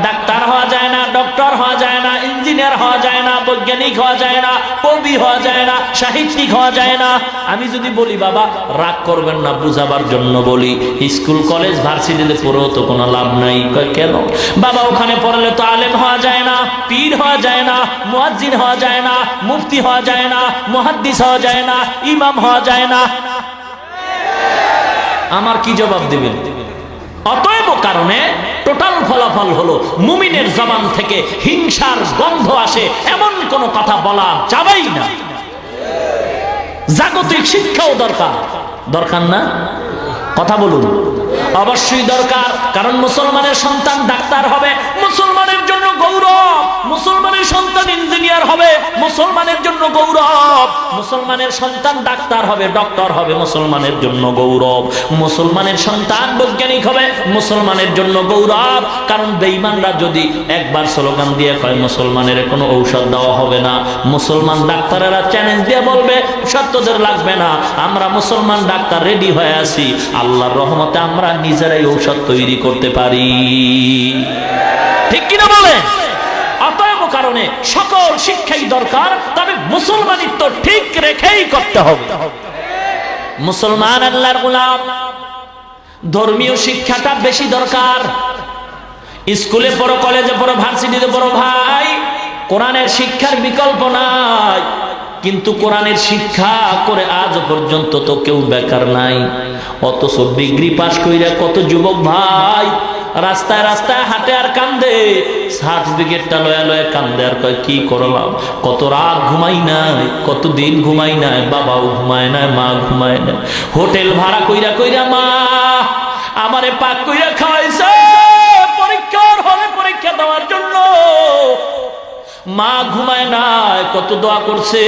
ডাক্তার হওয়া যায় না, ডক্টর হওয়া যায় না, ইঞ্জিনিয়ার হওয়া যায় না, বৈজ্ঞানিক হওয়া যায় না, কবি হওয়া যায় না, সাহিত্যিক হওয়া যায় না। আমি যদি বলি বাবা রাগ করবেন না, বুঝাবার জন্য বলি, স্কুল কলেজ ভার্সিটিতে পড়েও তো কোনো লাভ নাই। কেন? বাবা ওখানে পড়লে তো আলেম হওয়া যায় না, পীর হওয়া যায় না, মুয়াজ্জিন হওয়া যায় না, মুফতি হওয়া যায় না, মুহাদ্দিস হওয়া যায় না, ইমাম হওয়া যায় না। আমার কি জবাব দিবেন? অতএব কারণে টোটাল ফলাফল হলো মুমিনের জবান থেকে হিংসার গন্ধ আসে এমন কোন কথা বলা যাবেই না। জাগতিক শিক্ষাও দরকার, দরকার না? কথা বলুন। অবশ্যই দরকার, কারণ মুসলমানের সন্তান ডাক্তার হবে, মুসলমানের জন্য গৌরব। মুসলমানের সন্তান ইঞ্জিনিয়ার হবে, মুসলমানের জন্য গৌরব। মুসলমানের সন্তান ডাক্তার হবে, ডক্টর হবে, মুসলমানের জন্য গৌরব। মুসলমানের সন্তান বৈজ্ঞানিক হবে, মুসলমানের জন্য গৌরব। কারণ বেঈমানরা যদি একবার স্লোগান দিয়ে কয় মুসলমানের কোনো ঔষধ দেওয়া হবে না, মুসলমান ডাক্তারেরা চ্যালেঞ্জ দিয়ে বলবে সত্যদের লাগবে না, আমরা মুসলমান ডাক্তার রেডি হয়ে আছি, আল্লাহর রহমতে আমরা নিজেরাই ঔষধ তৈরি করতে পারি। ঠিক কিনা বলে? অতএব কারণে সকল শিক্ষাই দরকার, তবে মুসলমানিত্ব ঠিক রেখেই করতে হবে। মুসলমান আল্লাহর গোলাম, ধর্মীয় শিক্ষাটা বেশি দরকার। স্কুলে পড়ো, কলেজে পড়ো, ভার্সিটিতে পড়ো, ভাই কোরআনের শিক্ষার বিকল্প নাই। কিন্তু কোরআনের শিক্ষা করে আজ পর্যন্ত তো কেউ বেকার নাই। অথচ ডিগ্রি পাস কইরা কত যুবক ভাই রাস্তায় রাস্তায় হাঁটে আর কান্দে, সার্টিফিকেটটা লয়া লয়া কান্দে আর কয় কি করলাম, কত রাত ঘুমাই নাই, কত দিন ঘুমাই নাই, বাবাও ঘুমায় নাই, মা ঘুমায় নাই, হোটেল ভাড়া কইরা কইরা মা আমারে পাক কইরা খাওয়াইছে পরীক্ষার হলে পরীক্ষা দেওয়ার জন্য, মা ঘুমায় নাই, কত দোয়া করছে,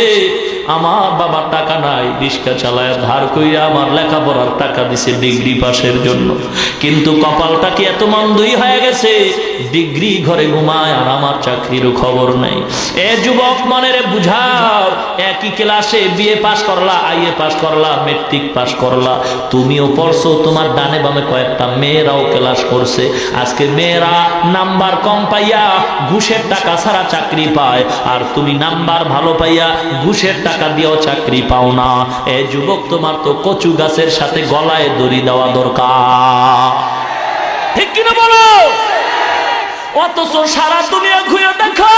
আমার বাবা টাকা নাই, রিক্সা চালায় ধার কইরা আমার লেখাপড়ার টাকা দিছে ডিগ্রি পাসের জন্য। কিন্তু কপালটা কি এত মন্দই হয়ে গেছে, ডিগ্রি ঘরে ঘুমায় আর আমার চাকরিরও খবর নেই। এ যুবক মনেরে বুঝাও, একই ক্লাসে বিএ পাস করলা, আইএ পাস করলা, মেট্রিক পাস করলা, তুমিও পড়ছো, তোমার ডানে বামে কয়েকটা মেয়েরাও ক্লাস করছে। আজকে মেয়েরা নাম্বার কম পাইয়া ঘুষের টাকা ছাড়া চাকরি পায়, আর তুমি নাম্বার ভালো পাইয়া ঘুষের টাকা দিয়েও চাকরি পাও না। এ যুবক, তোমার তো কচু গাছের সাথে গলায় দড়ি দেওয়া দরকার। ঠিক কিনা বলো? অথচ সারা দুনিয়া ঘুরে দেখো,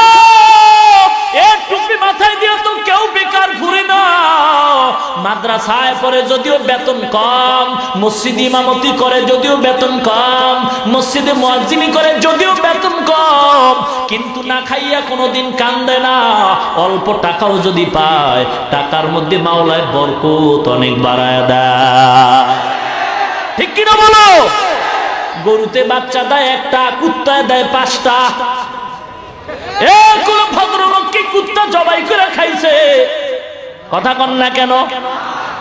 এ টুপি মাথায় দিয়ে তো কেউ বেকার ঘুরে না। মাদ্রাসায় পড়ে যদিও বেতন কম, মসজিদে ইমামতি করে যদিও বেতন কম, মসজিদে মুয়াজ্জিনি করে যদিও বেতন কম, কিন্তু না খাইয়া কোনোদিন কান্দে না। অল্প টাকাও যদি পায়, টাকার মধ্যে মাওলায় বরকত অনেক বাড়ায় দেয়। ঠিক কিনা বলো? গরুতে বাচ্চা দেয় একটা, কুত্তায় দেয় 5টা। কোন ভদ্রলোক কি কুত্তা জবাই করে খাইছে? কথা কন না কেন?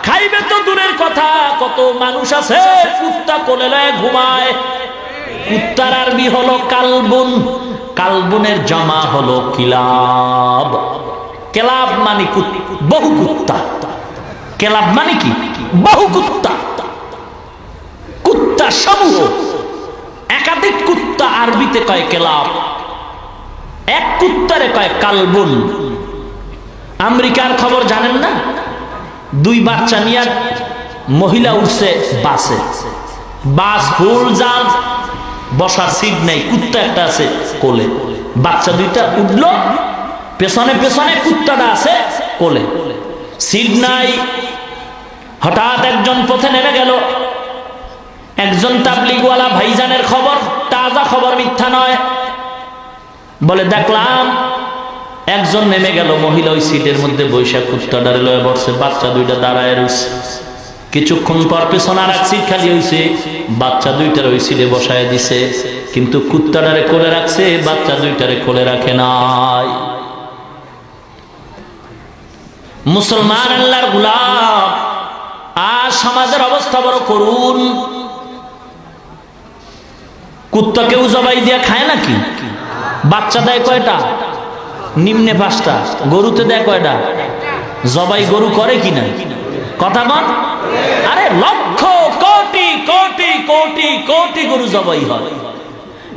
খাইবে তো দূরের কথা, কত মানুষ আছে কুত্তা কোলে লয়ে ঘুমায়। কুত্তার আরবি হলো কালবুন, কালবুনের জামা হলো কিলাব। ক্লাব মানে বহু কুত্তা। ক্লাব মানে কি? বহু কুত্তা, কুত্তা সমূহ, একাধিক কুত্তা আরবিতে কয় ক্লাব, এক কুত্তারে কয় কালবুন। আমেরিকার খবর জানেন না? 2 বাচ্চা নিয়ে মহিলা উঠছে বাসে, বাস ফুল জাম, বসার সিট নেই, কুত্তা একটা আছে কোলে, বাচ্চা 2টা উঠলো, পেছনে পেছনে কুত্তাটা আছে কোলে, সিট নাই। হঠাৎ একজন পথে নেমে গেল, একজন তাবলিগওয়ালা ভাইজানের খবর, তাজা খবর, মিথ্যা নয়, বলে দেখলাম একজন নেমে গেল, মহিলা ওই সিটের মধ্যে বৈশাখ কুত্তাটারে লয়ে বসছে, বাচ্চা 2টা দাঁড়ায় রয়েছে। কিছুক্ষণ পর পেছনে আর এক সিট খালি হয়েছে, বাচ্চা 2টার ওই সিটে বসায় দিছে, কিন্তু কুত্তাটারে কোলে রাখছে, বাচ্চা 2টারে কোলে রাখে নাই। মুসলমান আল্লাহর গোলাম, আর সমাজের অবস্থা বড় করুন। কুত্তা কেউ জবাই দিয়ে খায় নাকি? বাচ্চা দেয় কয়টা? নিম্নে 5টা। গরুতে দেয় কয়টা? জবাই গরু করে কিনা? কথা বল। আরে লক্ষ কোটি কোটি কোটি কোটি গরু জবাই হয়।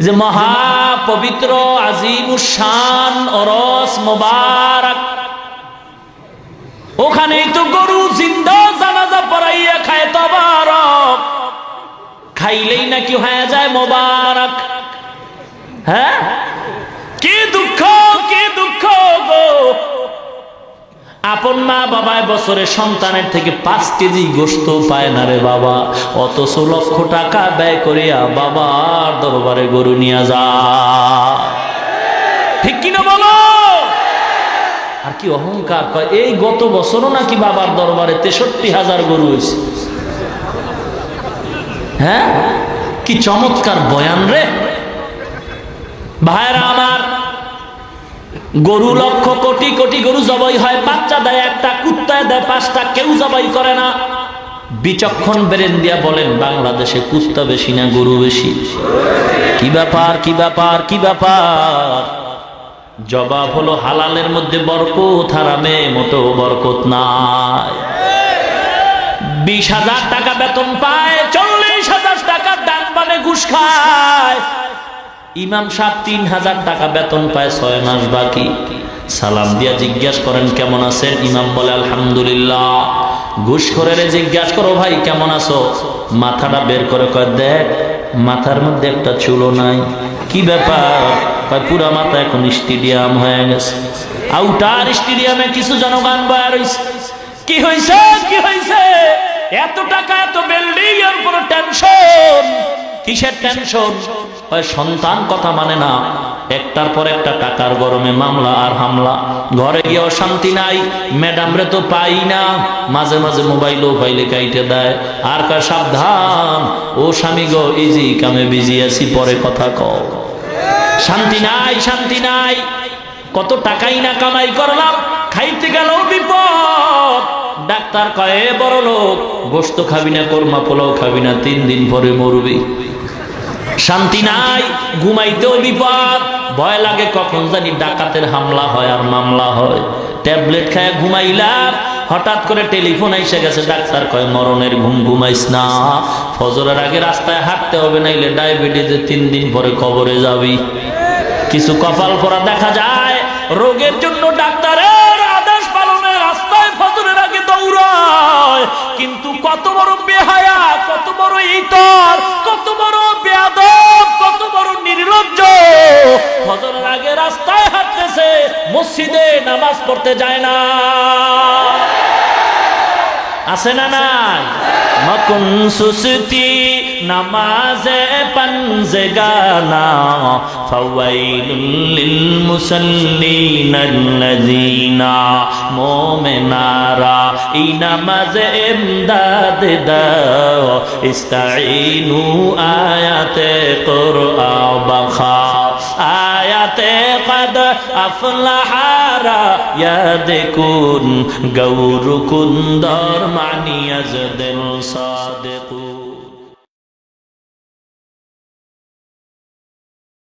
যে মহা পবিত্র আজিমুশান ওরস মোবারক, ওখানেই তো গরু জিন্দা জানাজা পড়াইয়া খায় তবারক, খাইলেই নাকি হয়ে যায় মোবারক। হ্যাঁ, কি দুঃখ, কি দুঃখ গো। আপন মা বাবায় বছরে সন্তানের থেকে 5 কেজি গোশত পায় না রে বাবা, অথচ লক্ষ টাকা ব্যয় করিয়া বাবার দরবারে গরু নিয়ে যা। ঠিক কিনা বলো? আর কি অহংকার, কয় এই গত বছরও নাকি বাবার দরবারে 63,000 গরু হয়েছে। হ্যাঁ, কি চমৎকার বয়ান রে ভাইরা আমার। গরু লক্ষ কোটি কোটি গরু জবাই হয়, বাচ্চা দেয় একটা, কুত্তায় দেয় 5টা, কেউ জবাই করে না। বিচক্ষণ বেরেন দিয়া বলেন বাংলাদেশে কুত্তা বেশি না গরু বেশি? কি ব্যাপার, কি ব্যাপার, কি ব্যাপার? জবাব হলো হালালের মধ্যে বরকত, হারামে মোটেও বরকত নাই। 20,000 টাকা বেতন পায়, 40,000 টাকা দান পানে ঘুষ খায়। ইমাম সাহেব 3,000 টাকা বেতন পায়, 6 মাস বাকি। সালাম দিয়া জিজ্ঞাসা করেন কেমন আছেন, ইমাম বলে আলহামদুলিল্লাহ। ঘুষখোরের জিজ্ঞাসা করো ভাই কেমন আছো, মাথাটা বের করে কয় দেখ মাথার মধ্যে একটা চুলও নাই। কি ব্যাপার? কয় পুরা মাথা এখন স্টেডিয়াম হয়ে গেছে। আউটার স্টেডিয়ামে কিছু জনগণ বয়া রয়েছে। কি হয়েছে, কি হয়েছে? এত টাকা, এত বিল্ডিং, এর উপর টেনশন। কিসের টেনশন? সন্তান কথা মানে না, একটার পর একটা টাকার গরমে মামলা আর হামলা, ঘরে গিয়ে শান্তি নাই, ম্যাডাম রে তো পাই না, মাঝে মাঝে মোবাইলও পাইলে কাইটে দেয়, আর কয় সাবধান ও স্বামী গো, ইজি কামে বিজি আছি, পরে কথা কও। শান্তি নাই, শান্তি নাই। কত টাকাই না কামাই করলাম, খাইতে গেল বিপদ। ডাক্তার কয়ে বড় লোক, গোশত খাবি না, কোরমা পোলাও খাবি না, 3 দিন পরে মরবি। শান্তি নাই, ঘুমাইতেও বিপদ, ভয় লাগে কখন জানি ডাকাতের হামলা হয় আর মামলা হয়। ট্যাবলেট খায় ঘুমাইলাম, হঠাৎ করে টেলিফোন এসে গেছে, ডাক্তার কয় মরণের ঘুম ঘুমাইস না, ফজরের আগে রাস্তায় হাঁটতে হবে, নাইলে ডায়াবেটিসে 3 দিন পরে কবরে যাবি। কিছু কপাল পরা দেখা যায়, রোগের জন্য ডাক্তারের আদেশ পালনে রাস্তায় ফজরের আগে দৌড়ায়, কিন্তু কত বড় বেহায়া, কত বড় ইতর, কত বড় বেয়াদব, কত বড় নির্লজ্জ। ফজরের আগে রাস্তায় হাঁটতেছে, মসজিদে নামাজ পড়তে যায় না। আছে না নাই? মকুন সুস্তি নামাজে পঞ্জগানা, ফাওয়াইলুল লিল মুসাল্লিনাল্লাযিনা, মুমিনারা এই নামাজে ইমদাদ দাও, ইস্তাঈনু আয়াতে কুরআন বাখা, আয়াতে কদ আফলাহারা ইয়াদকুন গৌরকুন্দর মানিয়াজদুল সাদিকু।